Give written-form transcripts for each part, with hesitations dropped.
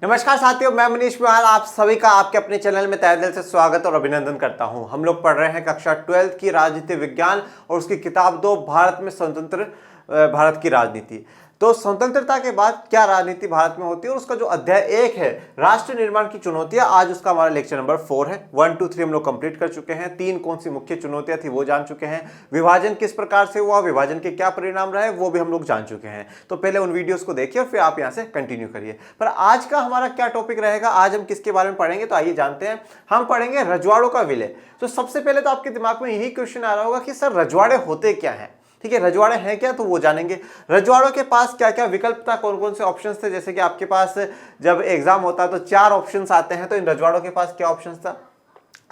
नमस्कार साथियों, मैं मनीष बिहार आप सभी का आपके अपने चैनल में तहे दिल से स्वागत और अभिनंदन करता हूं। हम लोग पढ़ रहे हैं कक्षा 12 की राजनीति विज्ञान और उसकी किताब 2 भारत में स्वतंत्र भारत की राजनीति। तो स्वतंत्रता के बाद क्या राजनीति भारत में होती है और उसका जो अध्याय 1 है राष्ट्र निर्माण की चुनौतियां, आज उसका हमारा लेक्चर नंबर 4 है। 1 2 3 हम लोग कंप्लीट कर चुके हैं। 3 कौन सी मुख्य चुनौतियां थी वो जान चुके हैं। विभाजन किस प्रकार से हुआ, विभाजन के क्या परिणाम रहे वो भी हम लोग जान चुके हैं। तो पहले उन वीडियोस को देखिए और फिर आप यहां से कंटिन्यू करिए। पर आज का हमारा क्या टॉपिक रहेगा, आज हम किसके बारे में पढ़ेंगे, तो आइए जानते हैं। हम पढ़ेंगे रजवाड़ों का विलय। तो सबसे पहले तो आपके दिमाग में यही क्वेश्चन आ रहा होगा कि सर रजवाड़े होते क्या हैं। ठीक है, रजवाड़े हैं क्या, तो वो जानेंगे। रजवाड़ों के पास क्या क्या विकल्प था, कौन कौन से ऑप्शंस थे। जैसे कि आपके पास जब एग्जाम होता है तो 4 ऑप्शंस आते हैं, तो इन रजवाड़ों के पास क्या ऑप्शंस था,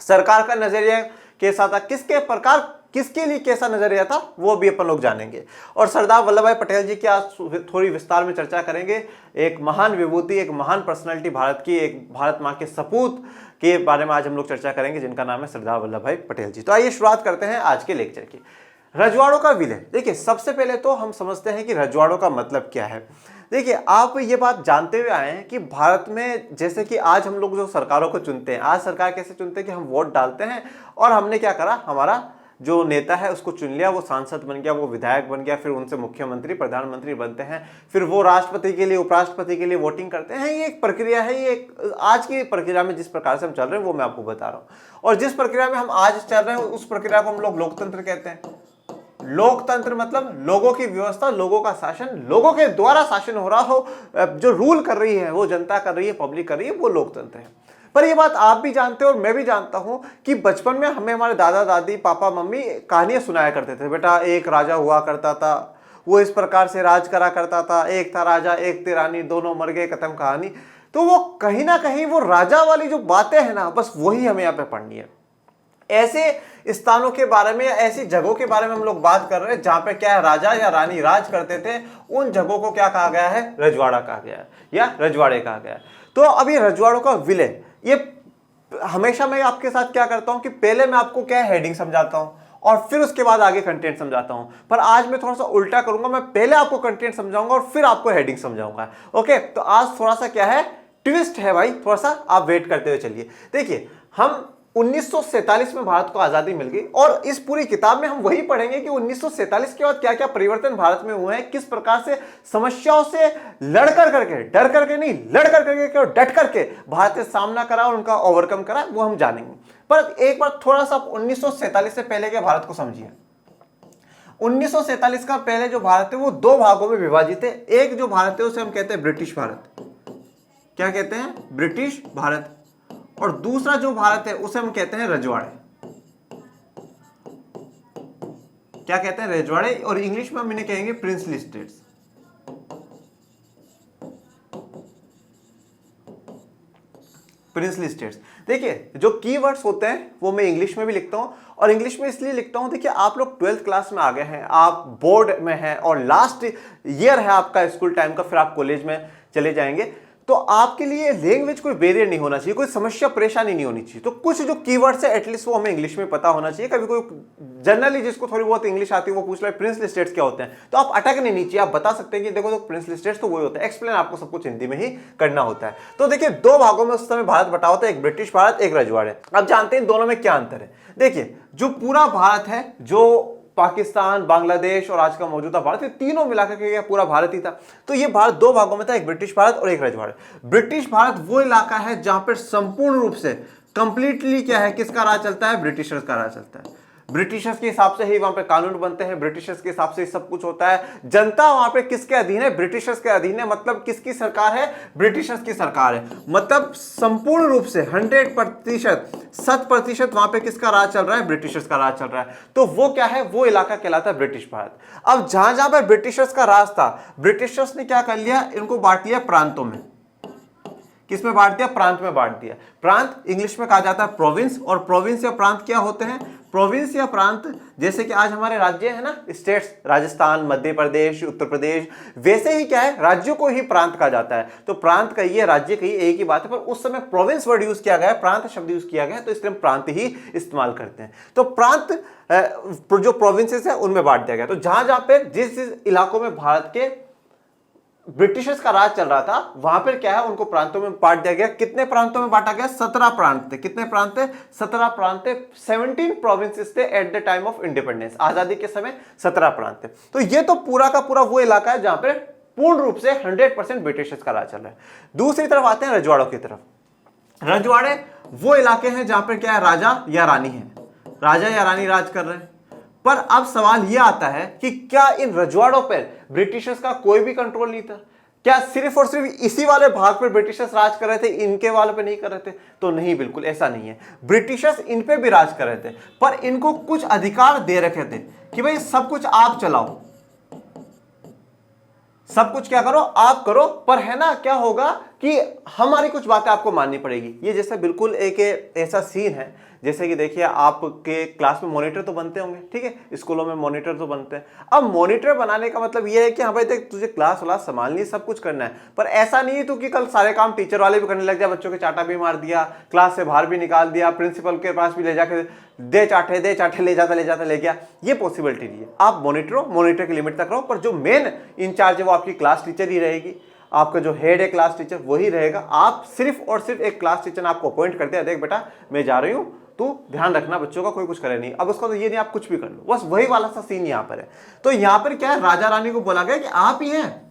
सरकार का नजरिया कैसा था, किसके प्रकार किसके लिए कैसा नजरिया था, वो भी अपन लोग जानेंगे। और सरदार वल्लभ भाई पटेल जी की आज थोड़ी विस्तार में चर्चा करेंगे। एक महान विभूति, एक महान पर्सनैलिटी भारत की, एक भारत माँ के सपूत के बारे में आज हम लोग चर्चा करेंगे, जिनका नाम है सरदार वल्लभ भाई पटेल जी। तो आइए शुरुआत करते हैं आज के लेक्चर की। रजवाड़ों का विलय। देखिए, सबसे पहले तो हम समझते हैं कि रजवाड़ों का मतलब क्या है। देखिए, आप ये बात जानते हुए आए हैं कि भारत में जैसे कि आज हम लोग जो सरकारों को चुनते हैं, आज सरकार कैसे चुनते हैं कि हम वोट डालते हैं और हमने क्या करा, हमारा जो नेता है उसको चुन लिया, वो सांसद बन गया, वो विधायक बन गया, फिर उनसे मुख्यमंत्री प्रधानमंत्री बनते हैं, फिर वो राष्ट्रपति के लिए उपराष्ट्रपति के लिए वोटिंग करते हैं। ये एक प्रक्रिया है, ये एक आज की प्रक्रिया में जिस प्रकार से हम चल रहे हैं वो मैं आपको बता रहा हूँ। और जिस प्रक्रिया में हम आज चल रहे हैं उस प्रक्रिया को हम लोग लोकतंत्र कहते हैं। लोकतंत्र मतलब लोगों की व्यवस्था, लोगों का शासन, लोगों के द्वारा शासन हो रहा हो, जो रूल कर रही है वो जनता कर रही है, पब्लिक कर रही है, वो लोकतंत्र है। पर ये बात आप भी जानते हो और मैं भी जानता हूं कि बचपन में हमें हमारे दादा दादी पापा मम्मी कहानियां सुनाया करते थे। बेटा, एक राजा हुआ करता था, वो इस प्रकार से राज करा करता था, एक था राजा एक थी रानी, दोनों मर गए, खत्म कहानी। तो वो कहीं ना कहीं वो राजा वाली जो बातें हैं ना, बस वही हमें यहाँ पे पढ़नी है। ऐसे स्थानों के बारे में या ऐसी जगहों के बारे में हम लोग बात कर रहे हैं जहां पे क्या है, राजा या रानी राज करते थे। उन जगहों को क्या कहा गया है, रजवाड़ा कहा गया है या रजवाड़े कहा गया है। तो अभी रजवाड़ों का विलय, ये हमेशा मैं आपके साथ क्या करता हूं कि पहले मैं आपको क्या हेडिंग समझाता हूं और फिर उसके बाद आगे कंटेंट समझाता हूं। पर आज मैं थोड़ा सा उल्टा करूंगा, मैं पहले आपको कंटेंट समझाऊंगा और फिर आपको हेडिंग समझाऊंगा। ओके, तो आज थोड़ा सा क्या है, ट्विस्ट है भाई, थोड़ा सा आप वेट करते हुए चलिए। देखिए, हम 1947 में भारत को आजादी मिल गई और इस पूरी किताब में हम वही पढ़ेंगे कि 1947 के बाद क्या क्या परिवर्तन भारत में हुए हैं, किस प्रकार से समस्याओं से लड़ करके, डर करके नहीं, लड़ करके और डट करके भारत ने सामना करा और उनका ओवरकम करा, वो हम जानेंगे। पर एक बार थोड़ा सा 1947 से पहले के भारत को समझिए। 1947 का पहले जो भारत है वो 2 भागों में विभाजित है। एक जो भारत है उसे हम कहते हैं ब्रिटिश भारत। क्या कहते हैं, ब्रिटिश भारत। और दूसरा जो भारत है उसे हम कहते हैं रजवाड़े। क्या कहते हैं, रजवाड़े, और इंग्लिश में हम इन्हें कहेंगे प्रिंसली स्टेट्स। Princely states. देखिए, जो कीवर्ड्स होते हैं वो मैं इंग्लिश में भी लिखता हूं और इंग्लिश में इसलिए लिखता हूं, देखिए आप लोग 12th क्लास में आ गए हैं, आप बोर्ड में हैं और लास्ट ईयर है आपका स्कूल टाइम का, फिर आप कॉलेज में चले जाएंगे। तो आपके लिए लैंग्वेज कोई बैरियर नहीं होना चाहिए, कोई समस्या परेशानी नहीं होनी चाहिए। तो कुछ जो कीवर्ड्स है एटलीस्ट वो हमें इंग्लिश में पता होना चाहिए। कभी कोई जनरली जिसको थोड़ी बहुत इंग्लिश आती है वो पूछ रहा है प्रिंसली स्टेट्स क्या होते हैं, तो आप अटकने नहीं चाहिए, आप बता सकते हैं कि देखो तो प्रिंसली स्टेट्स तो वही होता है। एक्सप्लेन आपको सब कुछ हिंदी में ही करना होता है। तो देखिए, 2 भागों में उस समय भारत बटा होता है, एक ब्रिटिश भारत, एक रजवाड़े। अब जानते हैं दोनों में क्या अंतर है। देखिए, जो पूरा भारत है, जो पाकिस्तान, बांग्लादेश और आज का मौजूदा भारत, ये तीनों मिलाकर के पूरा भारत ही था। तो ये भारत 2 भागों में था, एक ब्रिटिश भारत और एक रजवाड़े। ब्रिटिश भारत वो इलाका है जहां पर संपूर्ण रूप से कंप्लीटली क्या है, किसका राज चलता है, ब्रिटिशर्स का राज चलता है। ब्रिटिशर्स के हिसाब से ही वहां पे कानून बनते हैं, ब्रिटिशर्स के हिसाब से ही सब कुछ होता है। जनता वहां पे किसके अधीन है, ब्रिटिशर्स के अधीन है। मतलब किसकी सरकार है, ब्रिटिशर्स की सरकार है। मतलब संपूर्ण रूप से 100%, 100% वहां पे किसका राज चल रहा है, ब्रिटिशर्स का राज चल रहा है। तो वो क्या है, वो इलाका कहलाता है ब्रिटिश भारत। अब जहां जहां पर ब्रिटिशर्स का राज था, ब्रिटिशर्स ने क्या कर लिया, इनको बांट लिया प्रांतों में। किस में बांट दिया, प्रांत में बांट दिया। प्रांत इंग्लिश में कहा जाता है प्रोविंस, और प्रोविंस या प्रांत क्या होते हैं, प्रोविंस या प्रांत जैसे कि आज हमारे राज्य है ना, स्टेट्स, राजस्थान, मध्य प्रदेश, उत्तर प्रदेश, वैसे ही क्या है, राज्यों को ही प्रांत कहा जाता है। तो प्रांत कहिए, राज्य कहिए, एक ही बात है। पर उस समय प्रोविंस वर्ड यूज किया गया है, प्रांत शब्द यूज किया गया है, तो इसलिए हम प्रांत ही इस्तेमाल करते हैं। तो प्रांत जो प्रोविंसेस है उनमें बांट दिया गया। तो जहां जहां पे जिस जिस इलाकों में भारत के ब्रिटिशर्स का राज चल रहा था, वहां पर क्या है, उनको प्रांतों में बांट दिया गया। कितने प्रांतों में बांटा गया? 17 प्रांत थे। कितने प्रांत थे? 17 प्रांत थे। 17 प्रोविंसेस थे at the time of independence, आजादी के समय 17 प्रांत थे। तो ये तो पूरा का पूरा वो इलाका है जहां पर पूर्ण रूप से 100% ब्रिटिशर्स का राज चल रहा है। दूसरी तरफ आते हैं रजवाड़ों की तरफ। रजवाड़े वो इलाके हैं जहां पर क्या है, राजा या रानी है, राजा या रानी राज कर रहे हैं। पर अब सवाल यह आता है कि क्या इन रजवाड़ों पर ब्रिटिशर्स का कोई भी कंट्रोल नहीं था? क्या सिर्फ और सिर्फ इसी वाले भाग पर ब्रिटिशर्स राज कर रहे थे, इनके वालों पे नहीं कर रहे थे? तो नहीं, बिल्कुल ऐसा नहीं है। ब्रिटिशर्स इन पे भी राज कर रहे थे, पर इनको कुछ अधिकार दे रखे थे कि भाई सब कुछ आप चलाओ, सब कुछ क्या करो, आप करो, पर है ना क्या होगा कि हमारी कुछ बातें आपको माननी पड़ेगी। ये जैसे बिल्कुल एक ऐसा सीन है, जैसे कि देखिए आपके क्लास में मॉनिटर तो बनते होंगे, ठीक है, स्कूलों में मॉनिटर तो बनते हैं। अब मॉनिटर बनाने का मतलब ये है कि हाँ भाई देख, तुझे क्लास वाला संभालनी, सब कुछ करना है, पर ऐसा नहीं है तो कि कल सारे काम टीचर वाले भी करने लग जाए, बच्चों के चाटा भी मार दिया, क्लास से बाहर भी निकाल दिया, प्रिंसिपल के पास भी ले जाकर दे चाटे ले जाता ले गया। ये पॉसिबिलिटी नहीं है। आप मॉनिटर हो, मॉनिटर की लिमिट तक रहो, पर जो मेन इंचार्ज है वो आपकी क्लास टीचर ही रहेगी, आपका जो हेड है क्लास टीचर वही रहेगा। आप सिर्फ और सिर्फ एक क्लास टीचर आपको अपॉइंट करते हैं, देख बेटा मैं जा रही हूं, तू ध्यान रखना बच्चों का, कोई कुछ करे नहीं। अब उसका तो ये नहीं आप कुछ भी कर लो, बस वही वाला सा सीन यहाँ पर है। तो यहाँ पर क्या है, राजा रानी को बोला गया कि आप ही हैं,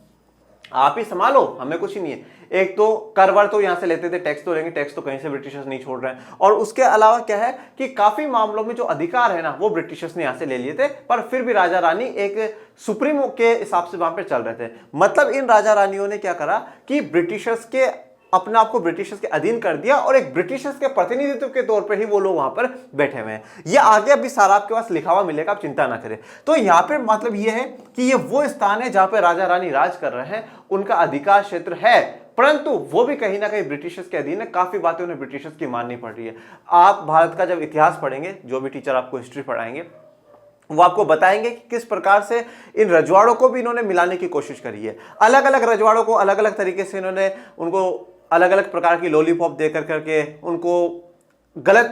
आप ही संभालो, हमें कुछ ही नहीं है। एक तो करवर तो यहां से लेते थे, टैक्स तो लेंगे, टैक्स तो कहीं से ब्रिटिशर्स नहीं छोड़ रहे हैं। और उसके अलावा क्या है कि काफी मामलों में जो अधिकार है ना, वो ब्रिटिशर्स ने यहां से ले लिए थे, पर फिर भी राजा रानी एक सुप्रीमो के हिसाब से वहां पे चल रहे थे। मतलब इन राजा रानियों ने क्या करा कि ब्रिटिशर्स के अपने आप को ब्रिटिशर्स के अधीन कर दिया, और एक ब्रिटिशर्स के प्रतिनिधित्व के तौर पर ही वो लोग वहां पर बैठे हुए हैं। ये आगे अभी सारा आपके पास लिखा हुआ मिलेगा, आप चिंता ना करें। तो यहाँ पे मतलब ये है कि ये वो स्थान है जहां पर राजा रानी राज कर रहे हैं, उनका अधिकार क्षेत्र है, परंतु वो भी कहीं ना कहीं ब्रिटिशर्स के अधीन है। काफी बातें उन्हें ब्रिटिशर्स की माननी पड़ रही है। आप भारत का जब इतिहास पढ़ेंगे, जो भी टीचर आपको हिस्ट्री पढ़ाएंगे, वो आपको बताएंगे कि किस प्रकार से इन रजवाड़ों को भी इन्होंने मिलाने की कोशिश करी है। अलग अलग रजवाड़ों को अलग अलग तरीके से इन्होंने उनको अलग अलग प्रकार की लॉलीपॉप देकर करके, उनको गलत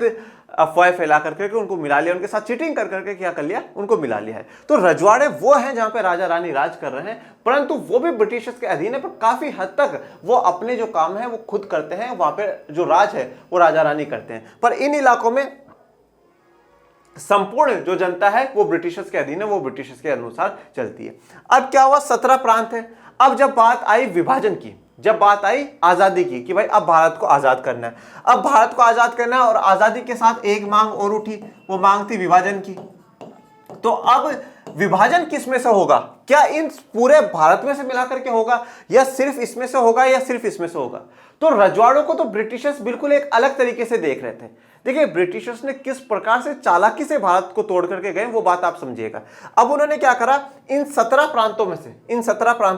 अफवाह फैला करके उनको मिला लिया, उनके साथ चीटिंग कर करके क्या कर लिया, उनको मिला लिया है। तो रजवाड़े वो हैं जहां पे राजा रानी राज कर रहे हैं, परंतु वो भी ब्रिटिशर्स के अधीन है, पर काफी हद तक वो अपने जो काम है वो खुद करते हैं। वहां पे जो राज है वो राजा रानी करते हैं, पर इन इलाकों में संपूर्ण जो जनता है वो ब्रिटिशर्स के अधीन है, वो ब्रिटिशर्स के अनुसार चलती है। अब क्या हुआ, 17 प्रांत है। अब जब बात आई विभाजन की, जब बात आई आजादी की कि भाई अब भारत को आजाद करना है, अब भारत को आजाद करना है, और आजादी के साथ एक मांग और उठी, वो मांग थी विभाजन की। तो अब विभाजन किस में से होगा? क्या इन पूरे भारत में से मिलाकर के होगा, या सिर्फ इसमें से होगा, या सिर्फ इसमें से होगा? तो रजवाड़ों को तो ब्रिटिशर्स बिल्कुल एक अलग तरीके से देख रहे थे। देखिए ब्रिटिशर्स ने किस प्रकार से चालाकी से भारत को तोड़ करके गए, वो बात आप समझिएगा। अब उन्होंने क्या करा, इन 17 प्रांतों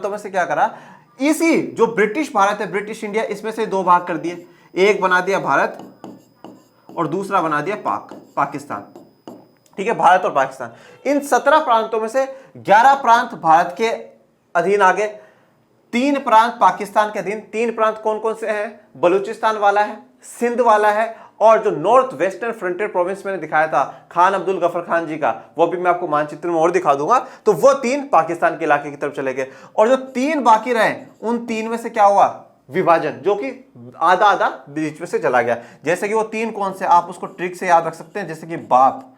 में से क्या करा, इसी जो ब्रिटिश भारत है, ब्रिटिश इंडिया, इसमें से दो भाग कर दिए। एक बना दिया भारत और दूसरा बना दिया पाकिस्तान। ठीक है, भारत और पाकिस्तान। इन 17 प्रांतों में से 11 प्रांत भारत के अधीन आ गए, 3 प्रांत पाकिस्तान के अधीन। 3 प्रांत कौन कौन से हैं? बलूचिस्तान वाला है, सिंध वाला है, और जो नॉर्थ वेस्टर्न फ्रंटियर प्रोविंस मैंने दिखाया था खान अब्दुल गफर खान जी का, वो भी मैं आपको मानचित्र में और दिखा दूंगा। तो वो 3 पाकिस्तान के इलाके की तरफ चले गए, और जो 3 बाकी रहे, उन 3 में से क्या हुआ, विभाजन, जो कि आधा आधा बीच में से चला गया। जैसे कि वो 3 कौन से, आप उसको ट्रिक से याद रख सकते हैं, जैसे कि बाप,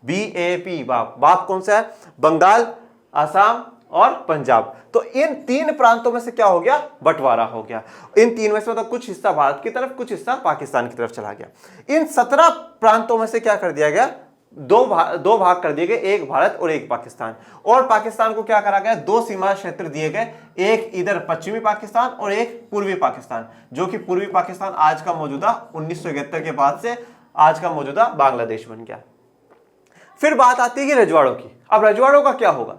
BAP, बाप कौन सा है? बंगाल, असम और पंजाब। तो इन 3 प्रांतों में से क्या हो गया, बंटवारा हो गया। इन 3 में से मतलब कुछ हिस्सा भारत की तरफ, कुछ हिस्सा पाकिस्तान की तरफ चला गया। इन 17 प्रांतों में से क्या कर दिया गया, दो भाग कर दिए गए, एक भारत और एक पाकिस्तान। और पाकिस्तान को क्या करा गया, 2 सीमा क्षेत्र दिए गए, एक इधर पश्चिमी पाकिस्तान और एक पूर्वी पाकिस्तान, जो कि पूर्वी पाकिस्तान आज का मौजूदा 1971 के बाद से आज का मौजूदा बांग्लादेश बन गया। फिर बात आती है कि रजवाड़ों की। अब रजवाड़ों का क्या होगा?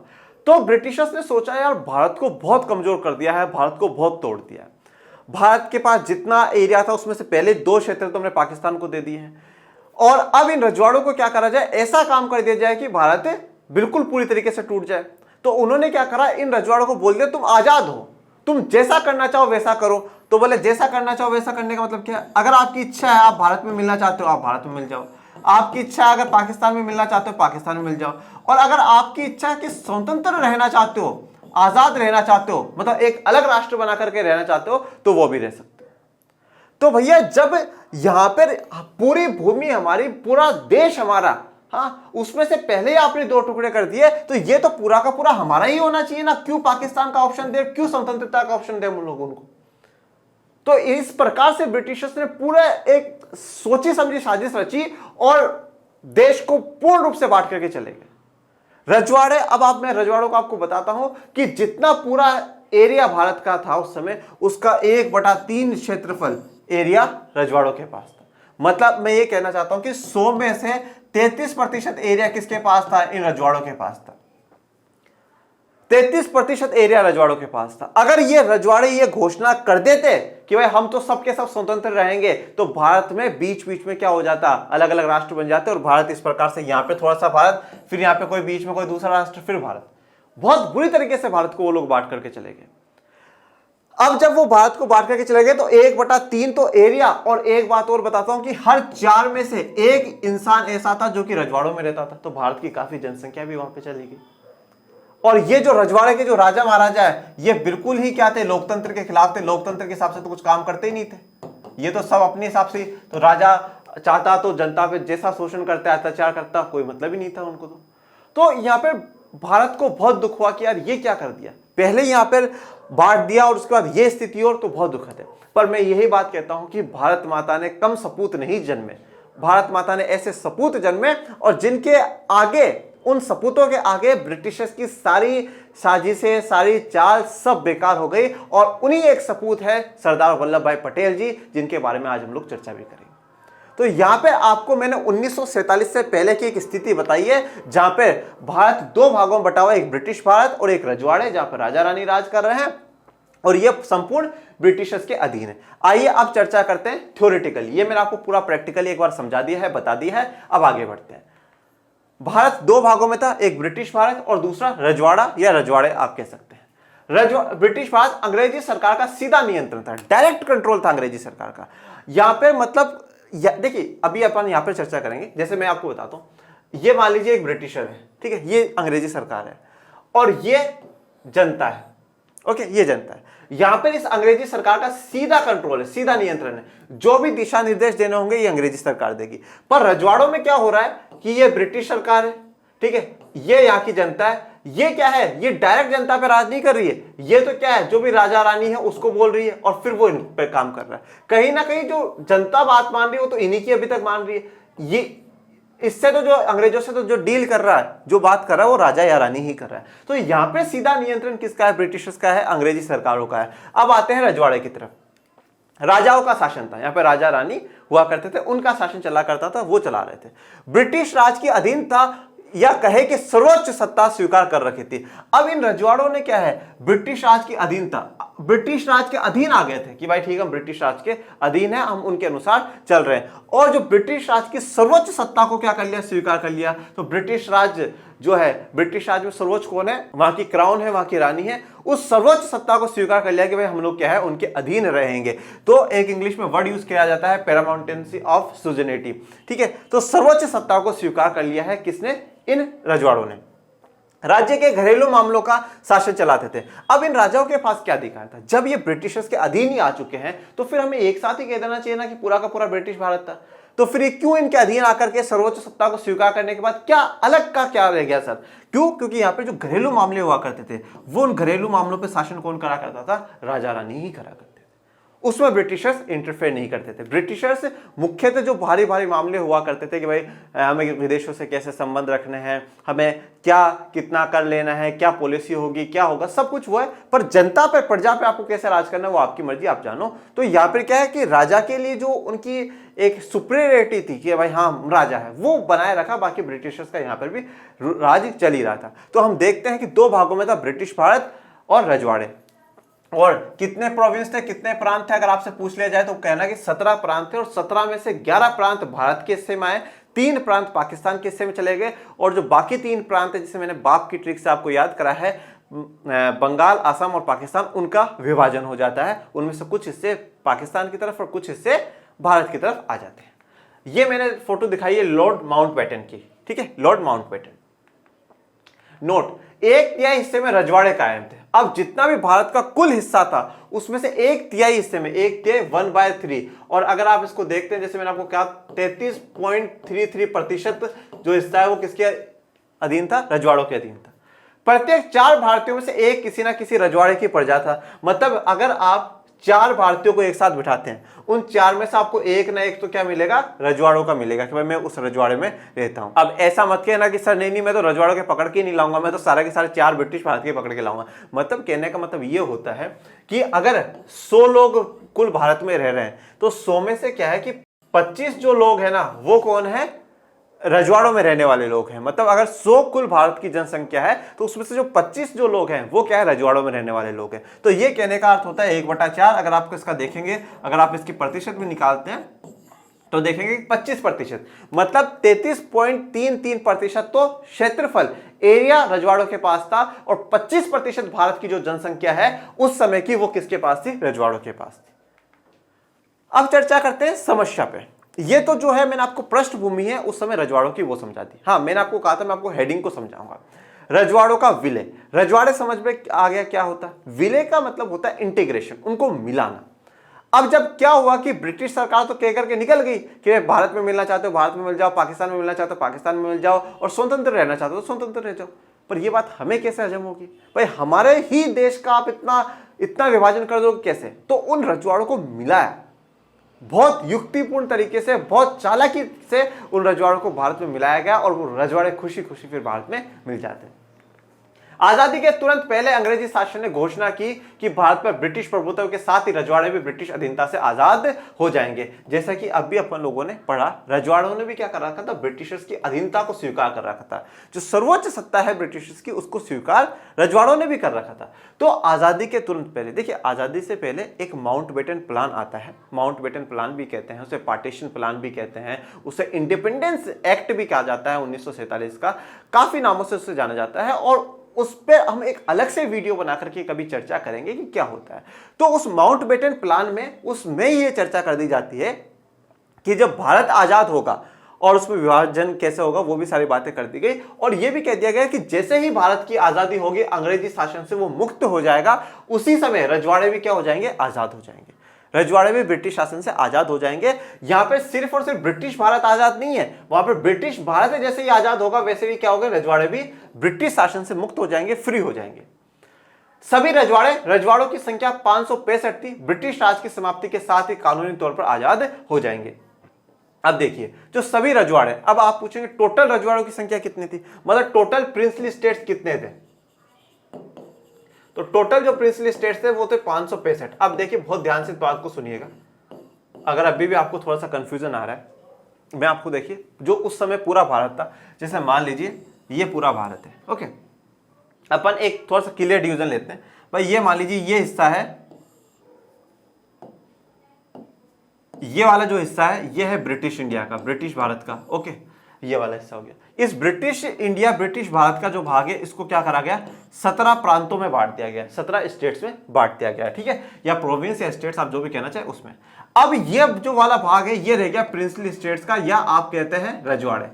तो ब्रिटिशर्स ने सोचा यार भारत को बहुत कमजोर कर दिया है, भारत को बहुत तोड़ दिया है। भारत के पास जितना एरिया था उसमें से पहले 2 क्षेत्र तो हमने पाकिस्तान को दे दिए हैं, और अब इन रजवाड़ों को क्या करा जाए, ऐसा काम कर दिया जाए कि भारत बिल्कुल पूरी तरीके से टूट जाए। तो उन्होंने क्या करा, इन रजवाड़ों को बोल दिया तुम आजाद हो, तुम जैसा करना चाहो वैसा करो। तो बोले जैसा करना चाहो वैसा करने का मतलब क्या है, अगर आपकी इच्छा है आप भारत में मिलना चाहते हो आप भारत में मिल जाओ, आपकी इच्छा है अगर पाकिस्तान में मिलना चाहते हो पाकिस्तान में मिल जाओ, और अगर आपकी इच्छा है कि स्वतंत्र रहना चाहते हो आजाद रहना चाहते हो, मतलब एक अलग राष्ट्र बना करके रहना चाहते हो, तो वो भी रह सकते हो। तो भैया जब यहां पर पूरी भूमि हमारी, पूरा देश हमारा, हाँ, उसमें से पहले ही आपने दो टुकड़े कर दिए, तो ये तो पूरा का पूरा हमारा ही होना चाहिए ना। क्यों पाकिस्तान का ऑप्शन दे, क्यों स्वतंत्रता का ऑप्शन दे हम लोगों को? तो इस प्रकार से ब्रिटिशर्स ने पूरा एक सोची समझी साजिश रची और देश को पूर्ण रूप से बांट करके चले गए। रजवाड़े, अब मैं रजवाड़ों को आपको बताता हूं कि जितना पूरा एरिया भारत का था उस समय, उसका 1/3 क्षेत्रफल एरिया रजवाड़ों के पास था। मतलब मैं ये कहना चाहता हूं कि 100 में से 33% एरिया किसके पास था? इन रजवाड़ों के पास था। 33% एरिया रजवाड़ों के पास था। अगर ये रजवाड़े ये घोषणा कर देते कि भाई हम तो सबके सब स्वतंत्र रहेंगे, तो भारत में बीच बीच में क्या हो जाता, अलग अलग राष्ट्र बन जाते और भारत इस प्रकार से यहां पे थोड़ा सा भारत, फिर यहां पे कोई बीच में कोई दूसरा राष्ट्र, फिर भारत। बहुत बुरी तरीके से भारत को वो लोग बांट करके चले गए। अब जब वो भारत को बांट करके चले गए तो 1/3 तो एरिया, और एक बात और बताता हूं कि हर 4 में से एक इंसान ऐसा था जो कि रजवाड़ों में रहता था। तो भारत की काफी जनसंख्या भी वहां पे चली गई। और ये जो रजवाड़े के जो राजा महाराजा है, ये बिल्कुल ही क्या थे? लोकतंत्र के खिलाफ थे। लोकतंत्र के हिसाब से तो कुछ काम करते ही नहीं थे। ये तो सब अपने हिसाब से, तो राजा चाहता तो जनता पे जैसा शोषण करता, अत्याचार करता, कोई मतलब ही नहीं था उनको। तो यहाँ पे भारत को बहुत दुख हुआ कि यार ये क्या कर दिया, पहले यहाँ पर बांट दिया और उसके बाद ये स्थिति, और तो बहुत दुखद है। पर मैं यही बात कहता हूं कि भारत माता ने कम सपूत नहीं जन्मे। भारत माता ने ऐसे सपूत जन्मे और जिनके आगे, उन सपूतों के आगे ब्रिटिशर्स की सारी साजिशें, सारी चाल सब बेकार हो गई। और उन्हीं एक सपूत है सरदार वल्लभ भाई पटेल जी, जिनके बारे में आज हम लोग चर्चा भी करेंगे। तो यहां पे आपको मैंने 1947 से पहले की एक स्थिति बताई है, जहां पे भारत दो भागों में बटा हुआ, एक ब्रिटिश भारत और एक रजवाड़े, जहां पर राजा रानी राज कर रहे हैं और ये संपूर्ण ब्रिटिशर्स के अधीन है। आइए अब चर्चा करते हैं थ्योरेटिकली। ये मैंने आपको पूरा प्रैक्टिकली एक बार समझा दिया है, बता दिया है। अब आगे बढ़ते हैं। भारत दो भागों में था, एक ब्रिटिश भारत और दूसरा रजवाड़ा या रजवाड़े आप कह सकते हैं। ब्रिटिश भारत अंग्रेजी सरकार का सीधा नियंत्रण था, डायरेक्ट कंट्रोल था अंग्रेजी सरकार का। यहां पे मतलब देखिए, अभी अपन यहां पर चर्चा करेंगे। जैसे मैं आपको बताता हूं, ये मान लीजिए एक ब्रिटिशर है, ठीक है, ये अंग्रेजी सरकार है और ये जनता है। ओके, ये जनता है। यहां पर इस अंग्रेजी सरकार का सीधा कंट्रोल है, सीधा नियंत्रण है। जो भी दिशा निर्देश देने होंगे ये अंग्रेजी सरकार देगी। पर रजवाड़ों में क्या हो रहा है कि ये ब्रिटिश सरकार है, ठीक है, ये यहां की जनता है। ये क्या है? ये डायरेक्ट जनता पे राज नहीं कर रही है। ये तो क्या है, जो भी राजा रानी है उसको बोल रही है और फिर वो इन पे काम कर रहा है। कहीं ना कहीं जो जनता बात मान रही है वो तो इन्हीं की अभी तक मान रही है। ये इससे तो जो अंग्रेजों से तो जो डील कर रहा है, जो बात कर रहा है, वो राजा या रानी ही कर रहा है। तो यहां पे सीधा नियंत्रण किसका है? ब्रिटिशर्स का है, अंग्रेजी सरकारों का है। अब आते हैं रजवाड़े की तरफ। राजाओं का शासन था, यहां पे राजा रानी हुआ करते थे, उनका शासन चला करता था, वो चला रहे थे। ब्रिटिश राज की अधीन था, या कहे कि सर्वोच्च सत्ता स्वीकार कर रखी थी। अब इन रजवाड़ों ने क्या है? ब्रिटिश राज की अधीनता, ब्रिटिश राज के अधीन आ गए थे कि भाई ठीक है, हम ब्रिटिश राज के अधीन है, हम उनके अनुसार चल रहे हैं। और जो ब्रिटिश राज की सर्वोच्च सत्ता को क्या कर लिया? स्वीकार कर लिया। तो ब्रिटिश राज जो है, ब्रिटिश राज में सर्वोच्च कौन है? वहां की क्राउन है, वहां की रानी है। उस सर्वोच्च सत्ता को स्वीकार कर लिया कि भाई हम लोग क्या है, उनके अधीन रहेंगे। तो एक इंग्लिश में वर्ड यूज किया जाता है, पैरामाउंटेंसी ऑफ सुजनिटी, ठीक है। तो सर्वोच्च सत्ता को स्वीकार कर लिया है किसने? इन रजवाड़ों ने। राज्य के घरेलू मामलों का शासन चलाते थे। अब इन राजाओं के पास क्या अधिकार था? जब ये ब्रिटिशर्स के अधीन ही आ चुके हैं, तो फिर हमें एक साथ ही कह देना चाहिए ना कि पूरा का पूरा ब्रिटिश भारत था। तो फिर क्यों इनके अधीन आकर के सर्वोच्च सत्ता को स्वीकार करने के बाद क्या अलग का क्या रह गया सर? क्यों? क्योंकि यहाँ पे जो घरेलू मामले हुआ करते थे, वो उन घरेलू मामलों पे शासन कौन करा करता था? राजा रानी ही करा करते थे। उसमें ब्रिटिशर्स इंटरफेयर नहीं करते थे। ब्रिटिशर्स मुख्यतः जो भारी भारी मामले हुआ करते थे कि भाई हमें विदेशों से कैसे संबंध रखने हैं, हमें क्या कितना कर लेना है, क्या पॉलिसी होगी, क्या होगा, सब कुछ वो है। पर जनता पे, प्रजा पे आपको कैसे राज करना है वो आपकी मर्जी, आप जानो। तो यहाँ पर क्या है कि राजा के लिए जो उनकी एक सुपीरियरिटी थी कि भाई हाँ राजा है, वो बनाए रखा। बाकी ब्रिटिशर्स का यहाँ पर भी राज चल ही रहा था। तो हम देखते हैं कि दो भागों में था, ब्रिटिश भारत और रजवाड़े। और कितने प्रोविंस थे, कितने प्रांत थे? अगर आपसे पूछ लिया जाए तो कहना कि 17 प्रांत थे और 17 में से 11 प्रांत भारत के हिस्से में आए, 3 प्रांत पाकिस्तान के हिस्से में चले गए। और जो बाकी 3 प्रांत है, जिसे मैंने बाप की ट्रिक से आपको याद करा है, बंगाल, असम और पाकिस्तान, उनका विभाजन हो जाता है। उनमें से कुछ हिस्से पाकिस्तान की तरफ और कुछ हिस्से भारत की तरफ आ जाते हैं। ये मैंने फोटो दिखाई है लॉर्ड माउंटबेटन की, ठीक है, लॉर्ड माउंटबेटन। नोट, 1 तिहाई हिस्से में रजवाड़े कायम थे। अब जितना भी भारत का कुल हिस्सा था उसमें से 1/3 हिस्से में 1/3, और अगर आप इसको देखते हैं जैसे मैंने आपको कहा 33.33% जो हिस्सा है वो किसके अधीन था? रजवाड़ों के अधीन था। प्रत्येक 4 भारतीयों में से एक किसी ना किसी रजवाड़े की प्रजा था। मतलब अगर आप 4 भारतीयों को एक साथ बिठाते हैं, उन 4 में से आपको एक ना एक तो क्या मिलेगा? रजवाड़ों का मिलेगा कि भाई मैं उस रजवाड़े में रहता हूं। अब ऐसा मत कहना कि सर नहीं मैं तो रजवाड़ों के पकड़ के नहीं लाऊंगा, मैं तो सारे के सारे 4 ब्रिटिश भारत के पकड़ के लाऊंगा। मतलब कहने का मतलब ये होता है कि अगर 100 लोग कुल भारत में रह रहे हैं तो 100 में से क्या है कि 25 जो लोग हैं ना वो कौन है? रजवाड़ों में रहने वाले लोग हैं। मतलब अगर 100 कुल भारत की जनसंख्या है तो उसमें से जो 25 जो लोग हैं वो क्या है? रजवाड़ों में रहने वाले लोग हैं। तो ये कहने का अर्थ होता है 1/4। अगर आपको इसका देखेंगे, अगर आप इसकी प्रतिशत भी निकालते हैं तो देखेंगे 25%, मतलब 33.33% तो क्षेत्रफल एरिया रजवाड़ों के पास था, और 25% भारत की जो जनसंख्या है उस समय की वो किसके पास थी? रजवाड़ों के पास थी। अब चर्चा करते हैं समस्या पे। ये तो जो है मैंने आपको पृष्ठभूमि है उस समय रजवाड़ों की वो समझा दी। हाँ, मैंने आपको कहा था मैं आपको हेडिंग को समझाऊंगा। रजवाड़ों का विलय, रजवाड़े समझ में आ गया क्या होता है? विलय का मतलब होता है इंटीग्रेशन, उनको मिलाना। अब जब क्या हुआ कि ब्रिटिश सरकार तो कह करके निकल गई कि भारत में मिलना चाहते हो भारत में मिल जाओ, पाकिस्तान में मिलना चाहते हो पाकिस्तान में मिल जाओ, और स्वतंत्र रहना चाहते हो तो स्वतंत्र रह जाओ। पर यह बात हमें कैसे हजम होगी? भाई हमारे ही देश का आप इतना विभाजन कर दोगे कैसे? तो उन रजवाड़ों को मिलाया, बहुत युक्तिपूर्ण तरीके से, बहुत चालाकी से उन रजवाड़ों को भारत में मिलाया गया, और वो रजवाड़े खुशी खुशी फिर भारत में मिल जाते हैं। आजादी के तुरंत पहले अंग्रेजी शासन ने घोषणा की कि भारत पर ब्रिटिश प्रभुत्व के साथ ही रजवाड़े भी ब्रिटिश अधीनता से आजाद हो जाएंगे। जैसा कि अब भी अपन लोगों ने पढ़ा, रजवाड़ों ने भी क्या कर रखा था? ब्रिटिशर्स की अधीनता को स्वीकार कर रखा था। जो सर्वोच्च सत्ता है ब्रिटिशर्स की उसको स्वीकार रजवाड़ों ने भी कर रखा था। तो आजादी के तुरंत पहले, देखिए आजादी से पहले एक माउंटबेटन प्लान आता है। माउंटबेटन प्लान भी कहते हैं उसे, पार्टीशन प्लान भी कहते हैं उसे, इंडिपेंडेंस एक्ट भी कहा जाता है 1947 का, काफी नामों से उसे जाना जाता है, और उस पर हम एक अलग से वीडियो बना करके कभी चर्चा करेंगे कि क्या होता है। तो उस माउंटबेटन प्लान में उसमें ये चर्चा कर दी जाती है कि जब भारत आजाद होगा और उसमें विभाजन कैसे होगा वो भी सारी बातें कर दी गई, और यह भी कह दिया गया कि जैसे ही भारत की आजादी होगी अंग्रेजी शासन से वो मुक्त हो जाएगा, उसी समय रजवाड़े भी क्या हो जाएंगे? आजाद हो जाएंगे। रजवाड़े भी ब्रिटिश शासन से आजाद हो जाएंगे। यहां पे सिर्फ और सिर्फ ब्रिटिश भारत आजाद नहीं है, वहां पर ब्रिटिश भारत जैसे ही आजाद होगा वैसे भी क्या होगा? रजवाड़े भी ब्रिटिश शासन से मुक्त हो जाएंगे, फ्री हो जाएंगे। सभी रजवाड़ों की संख्या 565 थी। ब्रिटिश राज की समाप्ति के साथ ही कानूनी तौर पर आजाद हो जाएंगे। अब देखिए जो सभी रजवाड़े, अब आप पूछेंगे टोटल रजवाड़ों की संख्या कितनी थी, मतलब टोटल प्रिंसली स्टेट्स कितने थे? तो टोटल जो प्रिंसली स्टेट्स थे वो थे 565। अब देखिए बहुत ध्यान से बात को सुनिएगा, अगर अभी भी आपको थोड़ा सा कंफ्यूजन आ रहा है, मैं आपको देखिए जो उस समय पूरा भारत था, जैसे मान लीजिए ये पूरा भारत है, ओके। अपन एक थोड़ा सा क्लियर डिवीजन लेते हैं। भाई ये मान लीजिए ये हिस्सा है, ये वाला जो हिस्सा है ये है ब्रिटिश इंडिया का, ब्रिटिश भारत का, ओके। ये वाला हिस्सा हो गया। इस ब्रिटिश इंडिया, ब्रिटिश भारत का जो भाग है इसको क्या करा गया? 17 प्रांतों में बांट दिया गया, 17 स्टेट्स में बांट दिया गया, ठीक है, या प्रोविंस या स्टेट्स आप जो भी कहना चाहे उसमें। अब ये जो वाला भाग है ये रह गया प्रिंसली स्टेट्स का, या आप कहते हैं रजवाड़े।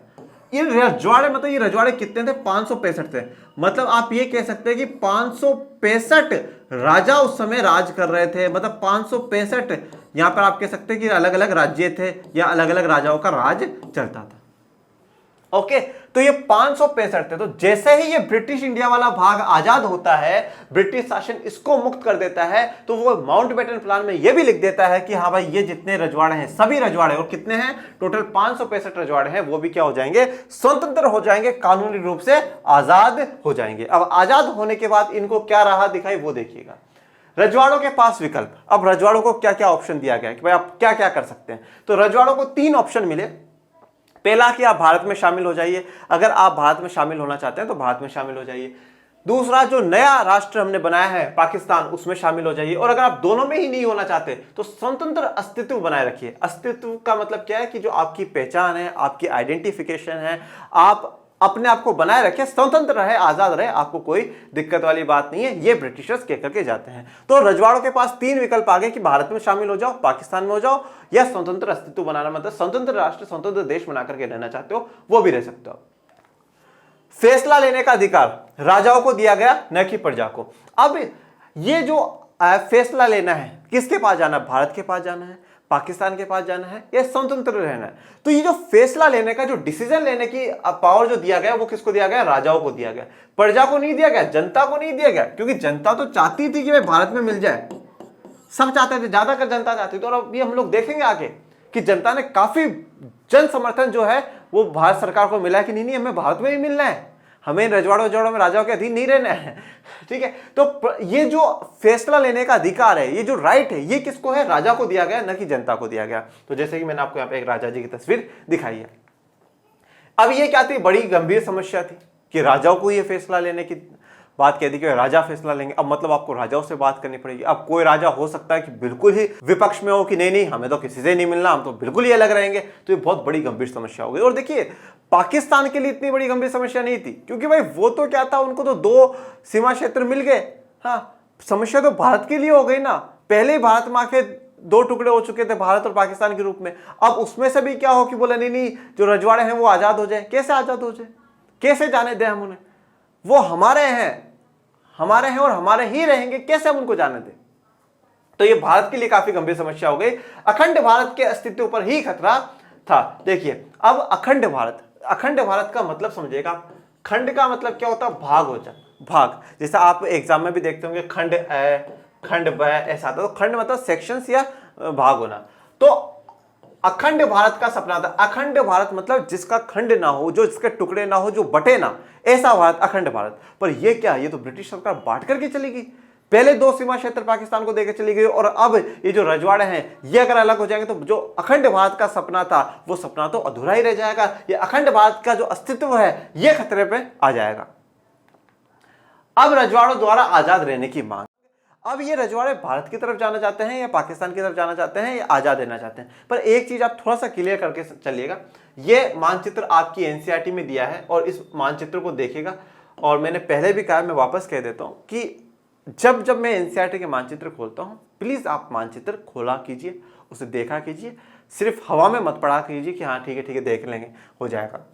ये रजवाड़े मतलब ये रजवाड़े कितने थे? 565 थे। मतलब आप ये कह सकते हैं कि 565 राजा उस समय राज कर रहे थे। मतलब 565 यहां पर आप कह सकते हैं कि अलग अलग राज्य थे या अलग अलग राजाओं का राज चलता था, ओके। तो ये 565 थे। तो जैसे ही ये ब्रिटिश इंडिया वाला भाग आजाद होता है, ब्रिटिश शासन इसको मुक्त कर देता है, तो वो माउंटबेटन प्लान में ये भी लिख देता है कि हाँ भाई ये जितने रजवाड़े हैं, सभी रजवाड़े, और कितने हैं टोटल 565 रजवाड़े हैं, वो भी क्या हो जाएंगे? स्वतंत्र हो जाएंगे, कानूनी रूप से आजाद हो जाएंगे। अब आजाद होने के बाद इनको क्या राह दिखाई वो देखिएगा। रजवाड़ों के पास विकल्प, अब रजवाड़ों को क्या क्या ऑप्शन दिया गया कि भाई आप क्या क्या कर सकते हैं। तो रजवाड़ों को 3 ऑप्शन मिले। पहला कि आप भारत में शामिल हो जाइए, अगर आप भारत में शामिल होना चाहते हैं तो भारत में शामिल हो जाइए। दूसरा, जो नया राष्ट्र हमने बनाया है पाकिस्तान, उसमें शामिल हो जाइए। और अगर आप दोनों में ही नहीं होना चाहते तो स्वतंत्र अस्तित्व बनाए रखिए। अस्तित्व का मतलब क्या है कि जो आपकी पहचान है, आपकी आइडेंटिफिकेशन है, आप अपने आप को बनाए रखें, स्वतंत्र रहे, आजाद रहे, आपको कोई दिक्कत वाली बात नहीं है। ये ब्रिटिशर्स कह करके जाते हैं। तो रजवाड़ों के पास 3 विकल्प आ गए कि भारत में शामिल हो जाओ, पाकिस्तान में हो जाओ, या स्वतंत्र अस्तित्व बनाना, मतलब स्वतंत्र राष्ट्र, स्वतंत्र देश बना करके रहना चाहते हो वो भी रह सकते हो। फैसला लेने का अधिकार राजाओं को दिया गया, न कि प्रजा को। अब ये जो फैसला लेना है, किसके पास जाना है? भारत के पास जाना है, पाकिस्तान के पास जाना है, या स्वतंत्र रहना है? तो ये जो फैसला लेने का, जो डिसीजन लेने की पावर जो दिया गया, वो किसको दिया गया? राजाओं को दिया गया। प्रजा को नहीं दिया गया, जनता को नहीं दिया गया, क्योंकि जनता तो चाहती थी कि भाई भारत में मिल जाए, सब चाहते थे, ज्यादातर जनता चाहती थी। और अब ये हम लोग देखेंगे आगे कि जनता ने काफी जन समर्थन जो है वो भारत सरकार को मिला है कि नहीं हमें भारत में ही मिलना है, हमें रजवाड़ों में राजाओं के अधीन नहीं रहना है। ठीक है, तो ये जो फैसला लेने का अधिकार है, ये जो राइट है, ये किसको है? राजा को दिया गया, न कि जनता को दिया गया। तो जैसे कि मैंने आपको यहाँ पे एक राजा जी की तस्वीर दिखाई है। अब ये क्या थी? बड़ी गंभीर समस्या थी कि राजाओं को ये फैसला लेने की बात कह दी कि राजा फैसला लेंगे। अब मतलब आपको राजाओं से बात करनी पड़ेगी। अब कोई राजा हो सकता है कि बिल्कुल ही विपक्ष में हो कि नहीं हमें तो किसी से नहीं मिलना, हम तो बिल्कुल ही अलग रहेंगे। तो ये बहुत बड़ी गंभीर समस्या हो गई। और देखिए, पाकिस्तान के लिए इतनी बड़ी गंभीर समस्या नहीं थी, क्योंकि भाई वो तो क्या था, उनको तो 2 सीमा क्षेत्र मिल गए। हाँ, समस्या तो भारत के लिए हो गई ना। पहले ही भारत माँ के 2 टुकड़े हो चुके थे, भारत और पाकिस्तान के रूप में। अब उसमें से भी क्या हो कि बोला नहीं जो रजवाड़े हैं वो आजाद हो जाए। कैसे आजाद हो जाए? कैसे जाने दें हम उन्हें? वो हमारे हैं और हमारे ही रहेंगे, कैसे हम उनको जाने दें? तो ये भारत के लिए काफी गंभीर समस्या हो गई। अखंड भारत के अस्तित्व पर ही खतरा था। देखिए, अब अखंड भारत का मतलब समझिएगा। खंड का मतलब क्या होता है? भाग हो जाए, भाग। जैसा आप एग्जाम में भी देखते होंगे, खंड ए, खंड ब, ऐसा आता है। तो खंड मतलब सेक्शंस या भाग होना। तो अखंड भारत का सपना था। अखंड भारत मतलब जिसका खंड ना हो, जो इसके टुकड़े ना हो, जो बटे ना, ऐसा भारत, अखंड भारत। पर ये क्या? ये तो ब्रिटिश सरकार बांट करके चली गई। पहले 2 सीमा क्षेत्र पाकिस्तान को देकर चली गई, और अब ये जो रजवाड़े हैं ये अगर अलग हो जाएंगे तो जो अखंड भारत का सपना था वो सपना तो अधूरा ही रह जाएगा। ये अखंड भारत का जो अस्तित्व है ये खतरे पे आ जाएगा। अब रजवाड़ों द्वारा आजाद रहने की मांग। अब ये रजवाड़े भारत की तरफ जाना चाहते हैं या पाकिस्तान की तरफ जाना चाहते हैं या आजाद रहना चाहते हैं? पर एक चीज आप थोड़ा सा क्लियर करके चलिएगा। ये मानचित्र आपकी एनसीईआरटी में दिया है और इस मानचित्र को देखिएगा। और मैंने पहले भी कहा, मैं वापस कह देता हूं कि जब मैं एनसीईआरटी के मानचित्र खोलता हूं, प्लीज आप मानचित्र खोला कीजिए, उसे देखा कीजिए, सिर्फ हवा में मत पड़ा कीजिए कि हाँ ठीक है देख लेंगे, हो जाएगा।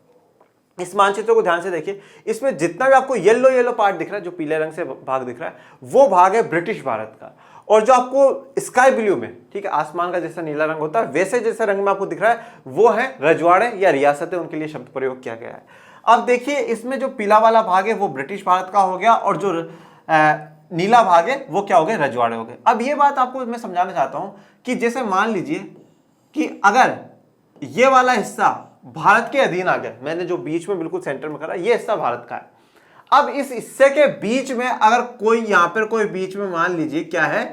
इस मानचित्र को ध्यान से देखिए। इसमें जितना भी आपको येलो पार्ट दिख रहा है, जो पीले रंग से भाग दिख रहा है, वो भाग है ब्रिटिश भारत का। और जो आपको स्काई ब्लू में, ठीक है, आसमान का जैसा नीला रंग होता है, वैसे जैसे रंग में आपको दिख रहा है, वो है रजवाड़े या रियासतें, उनके लिए शब्द प्रयोग किया गया है। अब देखिए, इसमें जो पीला वाला भाग है वो ब्रिटिश भारत का हो गया, और जो नीला भाग है वो क्या हो गए? रजवाड़े हो गए। अब ये बात आपको मैं समझाना चाहता हूं कि जैसे मान लीजिए कि अगर ये वाला हिस्सा भारत के अधीन आ गया, मैंने जो बीच में बिल्कुल सेंटर में करा, ये हिस्सा भारत का है। अब इस हिस्से के बीच में अगर कोई यहां पर कोई बीच में मान लीजिए क्या है?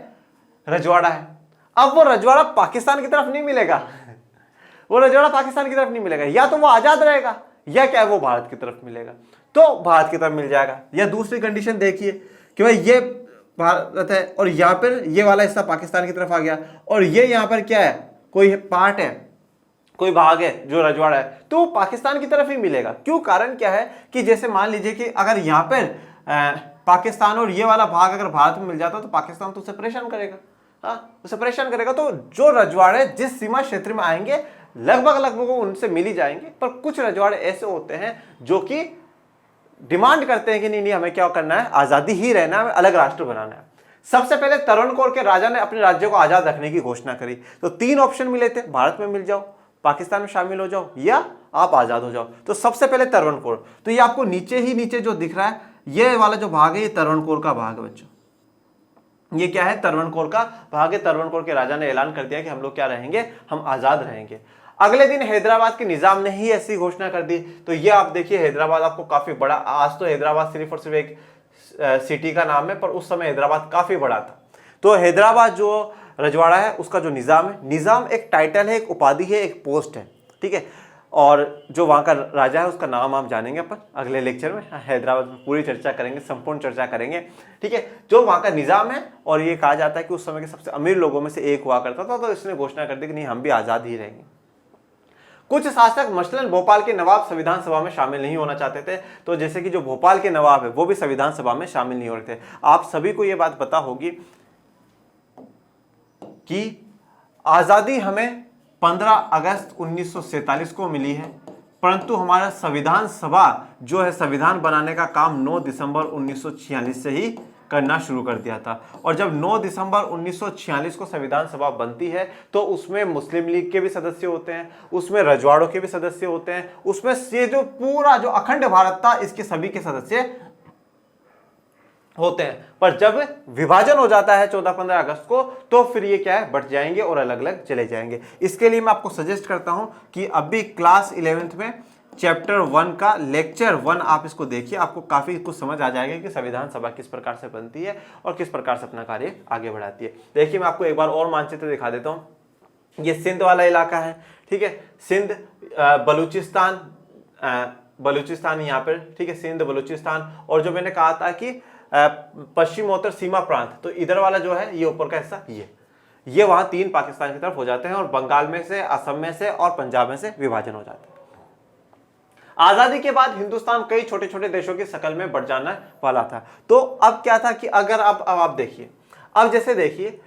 रजवाड़ा है। अब वो रजवाड़ा पाकिस्तान की तरफ नहीं मिलेगा, वो रजवाड़ा पाकिस्तान की तरफ नहीं मिलेगा, या तो वो आजाद रहेगा या क्या है वो भारत की तरफ मिलेगा। तो भारत की तरफ मिल जाएगा। या दूसरी कंडीशन देखिए कि भाई ये भारत है और यहां पर ये वाला हिस्सा पाकिस्तान की तरफ आ गया, और ये यहां पर क्या है? कोई पार्ट है, कोई भाग है जो रजवाड़ा है, तो पाकिस्तान की तरफ ही मिलेगा। क्यों? कारण क्या है कि जैसे मान लीजिए कि अगर यहां पर पाकिस्तान और ये वाला भाग अगर भारत में मिल जाता तो पाकिस्तान तो उसे परेशान करेगा। उसे परेशान करेगा। तो जो रजवाड़े जिस सीमा क्षेत्र में आएंगे लगभग वो उनसे मिल ही जाएंगे। पर कुछ रजवाड़े ऐसे होते हैं जो कि डिमांड करते हैं कि नहीं हमें क्या करना है? आजादी ही रहना है, हमें अलग राष्ट्र बनाना है। सबसे पहले तरणकोर के राजा ने अपने राज्य को आजाद रखने की घोषणा करी। तो 3 ऑप्शन मिले थे, भारत में मिल जाओ, पाकिस्तान में शामिल हो जाओ, या आप आजाद हो जाओ। तो सबसे पहले तरणकोर, तो ये आपको नीचे जो दिख रहा है, ये वाला जो भाग है ये तरणकोर का भाग है बच्चों। ये क्या है? तरणकोर का भाग है। तरणकोर के राजा ने ऐलान कर दिया कि हम लोग क्या रहेंगे? हम आजाद रहेंगे। अगले दिन हैदराबाद के निजाम ने ही ऐसी घोषणा कर दी। तो ये आप देखिए, हैदराबाद आपको काफी बड़ा, आज तो हैदराबाद सिर्फ और सिर्फ एक सिटी का नाम है, पर उस समय हैदराबाद काफी बड़ा था। तो हैदराबाद जो रजवाड़ा है उसका जो निजाम है, निजाम एक टाइटल है, एक उपाधि है, एक पोस्ट है, ठीक है। और जो वहाँ का राजा है उसका नाम आप जानेंगे अपन अगले लेक्चर में। हैदराबाद में पूरी चर्चा करेंगे, संपूर्ण चर्चा करेंगे, ठीक है। जो वहाँ का निजाम है, और ये कहा जाता है कि उस समय के सबसे अमीर लोगों में से एक हुआ करता था। तो इसने घोषणा कर दी कि नहीं, हम भी आज़ाद ही रहेंगे। कुछ शासक मसलन भोपाल के नवाब संविधान सभा में शामिल नहीं होना चाहते थे। तो जैसे कि जो भोपाल के नवाब है वो भी संविधान सभा में शामिल नहीं हो रहे थे। आप सभी को ये बात पता होगी कि आज़ादी हमें 15 अगस्त 1947 को मिली है। परंतु हमारा संविधान सभा जो है संविधान बनाने का काम 9 दिसंबर 1946 से ही करना शुरू कर दिया था। और जब 9 दिसंबर 1946 को संविधान सभा बनती है तो उसमें मुस्लिम लीग के भी सदस्य होते हैं, उसमें रजवाड़ों के भी सदस्य होते हैं, उसमें ये जो पूरा जो अखंड भारत था इसके सभी के सदस्य होते हैं। पर जब विभाजन हो जाता है 14-15 अगस्त को तो फिर ये क्या है, बट जाएंगे और अलग अलग चले जाएंगे। इसके लिए मैं आपको सजेस्ट करता हूं कि अभी क्लास 11th में चैप्टर 1 का लेक्चर 1 आप इसको देखिए, आपको काफी कुछ समझ आ जाएगा कि संविधान सभा किस प्रकार से बनती है और किस प्रकार से अपना कार्य आगे बढ़ाती है। देखिए मैं आपको एक बार और मानचित्र दिखा देता हूं। ये सिंध वाला इलाका है, ठीक है, सिंध बलूचिस्तान यहाँ पर, ठीक है, सिंध बलूचिस्तान। और जो मैंने कहा था कि पश्चिमोत्तर सीमा प्रांत, तो इधर वाला जो है ये ऊपर का हिस्सा ये वहां 3 पाकिस्तान की तरफ हो जाते हैं और बंगाल में से, असम में से और पंजाब में से विभाजन हो जाता है। आजादी के बाद हिंदुस्तान कई छोटे छोटे देशों की शक्ल में बढ़ जाने वाला था। तो अब क्या था कि अगर अब आप देखिए, अब जैसे देखिए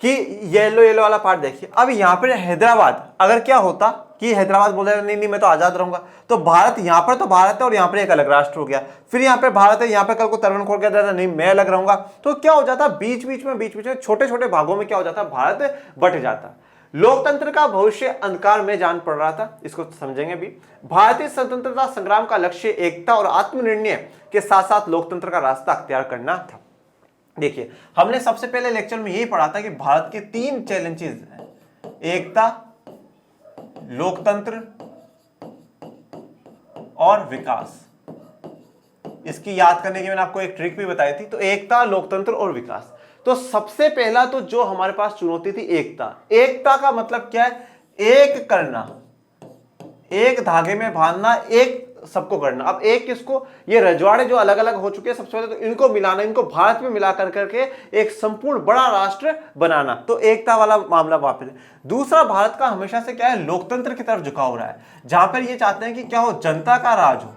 कि येलो येलो वाला पार्ट देखिए, अब यहाँ पर हैदराबाद अगर क्या होता कि हैदराबाद बोल रहे नहीं मैं तो आजाद रहूंगा, तो भारत यहाँ पर तो भारत है और यहाँ पर एक अलग राष्ट्र हो गया, फिर यहाँ पे भारत है, यहाँ पे कल को तरण खोल के नहीं मैं अलग रहूंगा, तो क्या हो जाता बीच बीच में छोटे छोटे भागों में क्या हो जाता, भारत बट जाता। लोकतंत्र का भविष्य अंधकार में जान पड़ रहा था, इसको समझेंगे भी। भारतीय स्वतंत्रता संग्राम का लक्ष्य एकता और आत्मनिर्णय के साथ साथ लोकतंत्र का रास्ता अख्तियार करना था। देखिए हमने सबसे पहले लेक्चर में यही पढ़ा था कि भारत के 3 चैलेंजेस हैं, एकता, लोकतंत्र और विकास। इसकी याद करने की मैंने आपको एक ट्रिक भी बताई थी। तो एकता, लोकतंत्र और विकास। तो सबसे पहला तो जो हमारे पास चुनौती थी एकता। एकता का मतलब क्या है, एक करना, एक धागे में बांधना, एक सबको करना। अब एक किसको, ये रजवाड़े जो अलग अलग हो चुके हैं, सबसे पहले तो इनको मिलाना, इनको भारत में मिला कर करके एक संपूर्ण बड़ा राष्ट्र बनाना, तो एकता वाला मामला वापस। दूसरा, भारत का हमेशा से क्या है, लोकतंत्र की तरफ झुकाव रहा है, जहां पर ये चाहते हैं कि क्या हो, जनता का राज हो,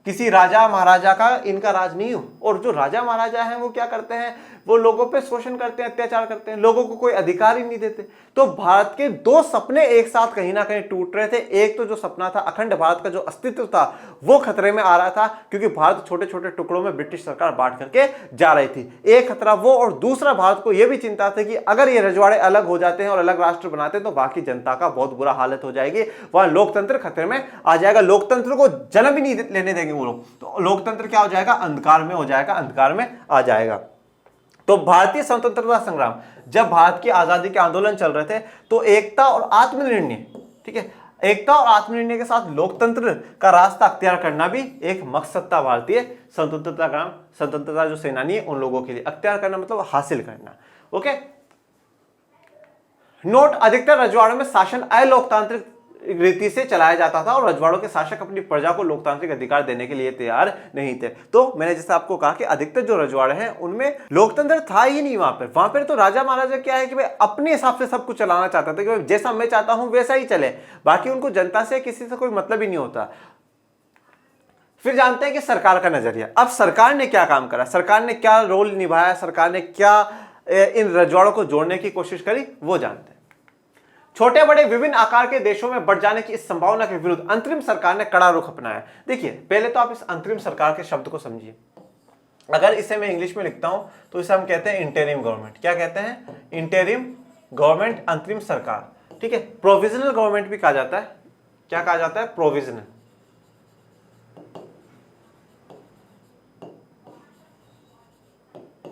किसी राजा महाराजा का इनका राज नहीं हो। और जो राजा महाराजा हैं वो क्या करते हैं, वो लोगों पे शोषण करते हैं, अत्याचार करते हैं, लोगों को कोई अधिकार ही नहीं देते। तो भारत के 2 सपने एक साथ कहीं ना कहीं टूट रहे थे। एक तो जो सपना था अखंड भारत का जो अस्तित्व था वो खतरे में आ रहा था, क्योंकि भारत छोटे छोटे टुकड़ों में ब्रिटिश सरकार बांट करके जा रही थी, एक खतरा वो। और दूसरा, भारत को यह भी चिंता थी कि अगर ये रजवाड़े अलग हो जाते हैं और अलग राष्ट्र बनाते हैं तो बाकी जनता का बहुत बुरा हालत हो जाएगी, वहां लोकतंत्र खतरे में आ जाएगा, लोकतंत्र को जन्म ही नहीं लेने देंगे वो लोग। तो लोकतंत्र क्या हो जाएगा, अंधकार में हो जाएगा, अंधकार में आ जाएगा। तो भारतीय स्वतंत्रता संग्राम, जब भारत की आजादी के आंदोलन चल रहे थे तो एकता और आत्मनिर्णय, ठीक है, एकता और आत्मनिर्णय के साथ लोकतंत्र का रास्ता अख्तियार करना भी एक मकसद था भारतीय स्वतंत्रता जो सेनानी है उन लोगों के लिए। अख्तियार करना मतलब हासिल करना। ओके, नोट, अधिकतर रजवाड़ों में शासन अलोकतांत्रिक रीति से चलाया जाता था और रजवाड़ों के शासक अपनी प्रजा को लोकतांत्रिक अधिकार देने के लिए तैयार नहीं थे। तो मैंने जैसे आपको कहा कि अधिकतर जो रजवाड़े हैं उनमें लोकतंत्र था ही नहीं। वहां पर तो राजा महाराजा क्या है कि भाई अपने हिसाब से सब कुछ चलाना चाहते थे, कि जैसा मैं चाहता हूं वैसा ही चले, बाकी उनको जनता से किसी से कोई मतलब ही नहीं होता। फिर जानते हैं कि सरकार का नजरिया। अब सरकार ने क्या काम करा, सरकार ने क्या रोल निभाया, सरकार ने क्या इन रजवाड़ों को जोड़ने की कोशिश करी, वो जानते हैं। छोटे बड़े विभिन्न आकार के देशों में बढ़ जाने की इस संभावना के विरुद्ध अंतरिम सरकार ने कड़ा रुख अपनाया। देखिए पहले तो आप इस अंतरिम सरकार के शब्द को समझिए। अगर इसे मैं इंग्लिश में लिखता हूं तो इसे हम कहते हैं इंटरिम गवर्नमेंट। क्या कहते हैं, इंटरिम गवर्नमेंट, अंतरिम सरकार, ठीक है। प्रोविजनल गवर्नमेंट भी कहा जाता है। क्या कहा जाता है, प्रोविजनल।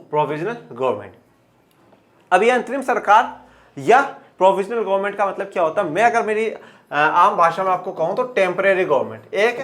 Provisional government. अब यह अंतरिम सरकार या प्रोविजनल गवर्नमेंट का मतलब क्या होता है, मैं अगर मेरी आम भाषा में आपको कहूं तो टेम्परेरी गवर्नमेंट, एक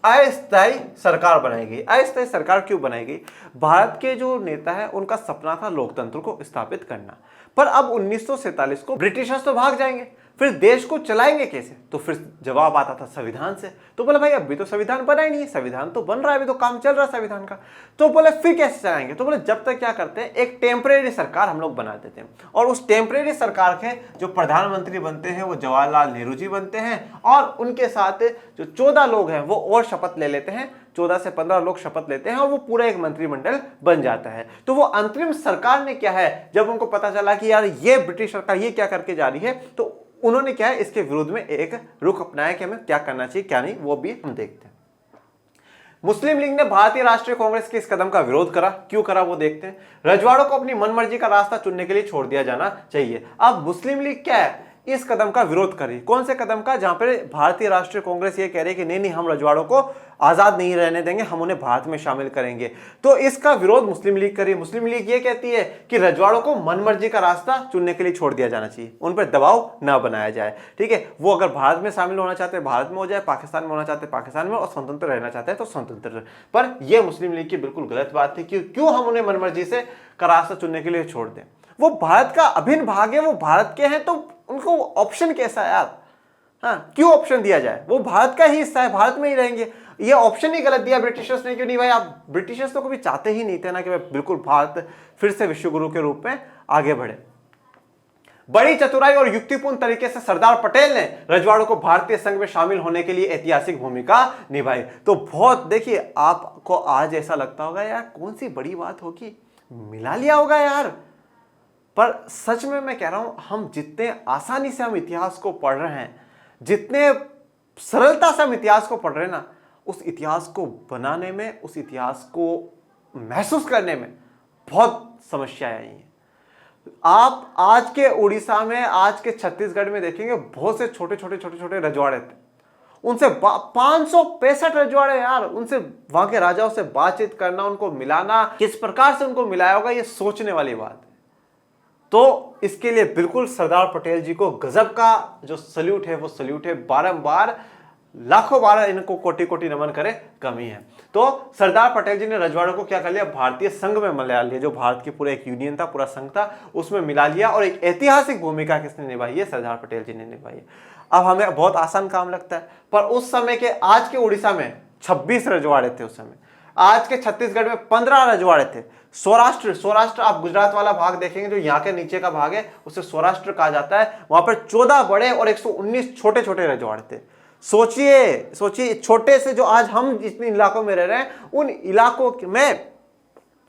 अस्थायी सरकार बनाएगी। अस्थायी सरकार क्यों बनाएगी, भारत के जो नेता है उनका सपना था लोकतंत्र को स्थापित करना, पर अब 1947 को ब्रिटिशर्स तो भाग जाएंगे, फिर देश को चलाएंगे कैसे, तो फिर जवाब आता था संविधान से। तो बोले भाई अभी तो संविधान बना ही नहीं है, संविधान तो बन रहा है, अभी तो काम चल रहा है संविधान का, तो बोले फिर कैसे चलाएंगे, तो बोले जब तक क्या करते हैं एक टेम्परेरी सरकार हम लोग बना देते हैं। और उस टेम्परेरी सरकार के जो प्रधानमंत्री बनते हैं वो जवाहरलाल नेहरू जी बनते हैं, और उनके साथ जो 14 लोग हैं वो और शपथ ले लेते हैं, 14 से 15 लोग शपथ लेते हैं और वो पूरा एक मंत्रिमंडल बन जाता है। तो वो अंतरिम सरकार ने क्या है, जब उनको पता चला कि यार ये ब्रिटिश सरकार ये क्या करके जा रही है, तो उन्होंने क्या है इसके विरोध में एक रुख अपनाया कि हमें क्या करना चाहिए क्या नहीं, वो भी हम देखते हैं। मुस्लिम लीग ने भारतीय राष्ट्रीय कांग्रेस के इस कदम का विरोध करा, क्यों करा वो देखते हैं। रजवाड़ों को अपनी मनमर्जी का रास्ता चुनने के लिए छोड़ दिया जाना चाहिए। अब मुस्लिम लीग क्या है इस कदम का विरोध कर रही, कौन से कदम का, जहां पर भारतीय राष्ट्रीय कांग्रेस ये कह रही है कि नहीं नहीं हम रजवाड़ों को आजाद नहीं रहने देंगे, हम उन्हें भारत में शामिल करेंगे। तो इसका विरोध मुस्लिम लीग कर रही है। मुस्लिम लीग ये कहती है कि रजवाड़ों को मनमर्जी का रास्ता चुनने के लिए छोड़ दिया जाना चाहिए, उन पर दबाव ना बनाया जाए। ठीक है, वो अगर भारत में शामिल होना चाहते हैं भारत में हो जाए, पाकिस्तान में होना चाहते हैं पाकिस्तान में, और स्वतंत्र रहना चाहते हैं तो स्वतंत्र। पर यह मुस्लिम लीग की बिल्कुल गलत बात थी कि क्यों हम उन्हें मनमर्जी से का रास्ता चुनने के लिए छोड़ दें। वो भारत का अभिन्न भाग है, वो भारत के हैं, तो उनको ऑप्शन कैसा है यार, हाँ क्यों ऑप्शन दिया जाए, वो भारत का ही हिस्सा है, भारत में ही रहेंगे। ये ऑप्शन ही गलत दिया ब्रिटिशर्स ने, क्यों नहीं भाई, आप ब्रिटिशर्स तो कभी चाहते ही नहीं थे ना कि भाई बिल्कुल भारत फिर से विश्व गुरु के रूप में आगे बढ़े। बड़ी चतुराई और युक्तिपूर्ण तरीके से सरदार पटेल ने रजवाड़ों को भारतीय संघ में शामिल होने के लिए ऐतिहासिक भूमिका निभाई। तो बहुत देखिए, आपको आज ऐसा लगता होगा यार कौन सी बड़ी बात होगी, मिला लिया होगा यार, पर सच में मैं कह रहा हूं हम जितने आसानी से हम इतिहास को पढ़ रहे हैं, जितने सरलता से हम इतिहास को पढ़ रहे हैं ना, उस इतिहास को बनाने में, उस इतिहास को महसूस करने में बहुत समस्याएं आई हैं। आप आज के उड़ीसा में, आज के छत्तीसगढ़ में देखेंगे बहुत से छोटे छोटे रजवाड़े थे, उनसे 565 रजवाड़े यार, उनसे वहां के राजाओं से बातचीत करना, उनको मिलाना, किस प्रकार से उनको मिलाया होगा ये सोचने वाली बात है। तो इसके लिए बिल्कुल सरदार पटेल जी को गजब का जो सल्यूट है वो सल्यूट है, बारंबार लाखों बार इनको कोटि कोटि नमन करे कमी है। तो सरदार पटेल जी ने रजवाड़ों को क्या कर लिया, भारतीय संघ में मिला लिया, जो भारत की पूरा एक यूनियन था, पूरा संघ था, उसमें मिला लिया, और एक ऐतिहासिक भूमिका किसने निभाई है, सरदार पटेल जी ने निभाई है। अब हमें बहुत आसान काम लगता है, पर उस समय के, आज के उड़ीसा में 26 रजवाड़े थे उस समय, आज के छत्तीसगढ़ में 15 रजवाड़े थे। सौराष्ट्र आप गुजरात वाला भाग देखेंगे जो यहाँ के नीचे का भाग है उसे सौराष्ट्र कहा जाता है, वहां पर 14 बड़े और 119 छोटे छोटे रजवाड़े थे। सोचिए छोटे से जो आज हम जितने इलाकों में रह रहे हैं, उन इलाकों में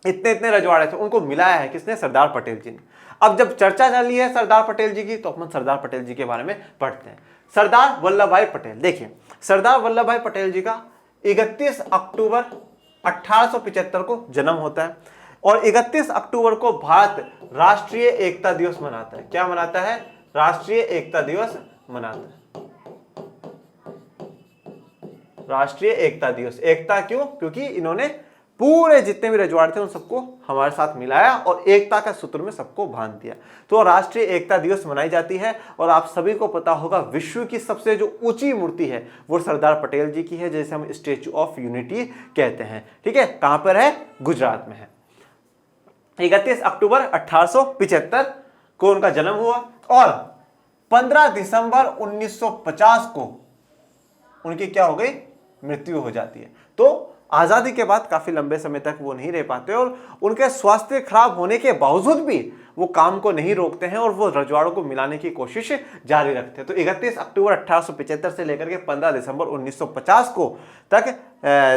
इतने रजवाड़े थे, उनको मिलाया है किसने, सरदार पटेल जी ने। अब जब चर्चा चली है सरदार पटेल जी की, तो अपन सरदार पटेल जी के बारे में पढ़ते हैं। सरदार वल्लभ भाई पटेल, देखिए सरदार वल्लभ भाई पटेल जी का 31 अक्टूबर 1875 को जन्म होता है, और 31 अक्टूबर को भारत राष्ट्रीय एकता दिवस मनाता है। क्या मनाता है, राष्ट्रीय एकता दिवस मनाता है, राष्ट्रीय एकता दिवस। एकता क्यों, क्योंकि इन्होंने पूरे जितने भी रजवाड़े थे उन सबको हमारे साथ मिलाया और एकता का सूत्र में सबको बांध दिया। तो राष्ट्रीय एकता दिवस मनाई जाती है, और आप सभी को पता होगा विश्व की सबसे जो ऊंची मूर्ति है वो सरदार पटेल जी की है, जैसे हम स्टैच्यू ऑफ यूनिटी कहते हैं। ठीक है, कहां पर है, गुजरात में है। 31 अक्टूबर 1875 को उनका जन्म हुआ, और 15 दिसंबर 1950 को उनकी क्या हो गई, मृत्यु हो जाती है। तो आजादी के बाद काफी लंबे समय तक वो नहीं रह पाते, और उनके स्वास्थ्य खराब होने के बावजूद भी वो काम को नहीं रोकते हैं और वो रजवाड़ों को मिलाने की कोशिश जारी रखते हैं। तो 31 अक्टूबर 1875 से लेकर के 15 दिसंबर 1950 को तक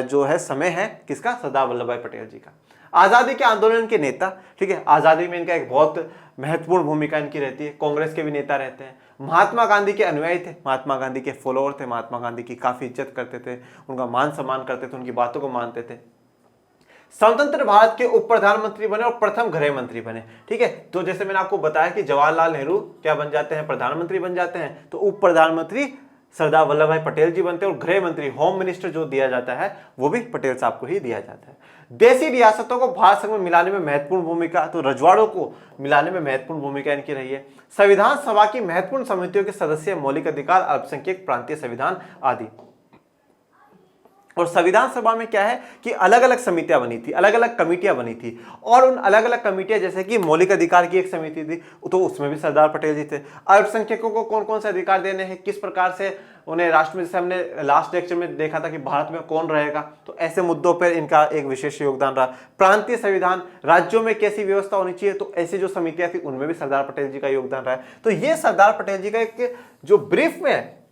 जो है समय है किसका, सरदार वल्लभ भाई पटेल जी का। आजादी के आंदोलन के नेता, ठीक है, आजादी में इनका एक बहुत महत्वपूर्ण भूमिका इनकी रहती है। कांग्रेस के भी नेता रहते हैं, महात्मा गांधी के अनुयायी थे, महात्मा गांधी के फॉलोअर थे, महात्मा गांधी की काफी इज्जत करते थे, उनका मान सम्मान करते थे, उनकी बातों को मानते थे। स्वतंत्र भारत के उप प्रधानमंत्री बने और प्रथम गृह मंत्री बने। ठीक है, तो जैसे मैंने आपको बताया कि जवाहरलाल नेहरू क्या बन जाते हैं, प्रधानमंत्री बन जाते हैं, तो उप प्रधानमंत्री सरदार वल्लभ भाई पटेल जी बनते हैं, और गृह मंत्री होम मिनिस्टर जो दिया जाता है वो भी पटेल साहब को ही दिया जाता है। देसी रियासतों को भारत संघ में मिलाने में महत्वपूर्ण भूमिका, तो रजवाड़ों को मिलाने में महत्वपूर्ण भूमिका इनकी रही है। संविधान सभा की महत्वपूर्ण समितियों के सदस्य, मौलिक अधिकार, अल्पसंख्यक, प्रांतीय संविधान आदि। और संविधान सभा में क्या है कि अलग अलग समितियां बनी थी, अलग अलग कमेटियां बनी थी, और उन अलग अलग कमेटियां जैसे कि मौलिक अधिकार की एक समिति थी, तो उसमें भी सरदार पटेल जी थे। अल्पसंख्यकों को कौन कौन से अधिकार देने हैं, किस प्रकार से उन्हें राष्ट्र में, जैसे हमने लास्ट लेक्चर में देखा था कि भारत में कौन रहेगा, तो ऐसे मुद्दों पर इनका एक विशेष योगदान रहा। प्रांतीय संविधान, राज्यों में कैसी व्यवस्था होनी चाहिए, तो ऐसी जो समितियां थी उनमें भी सरदार पटेल जी का योगदान रहा है। तो ये सरदार पटेल जी का एक जो ब्रीफ में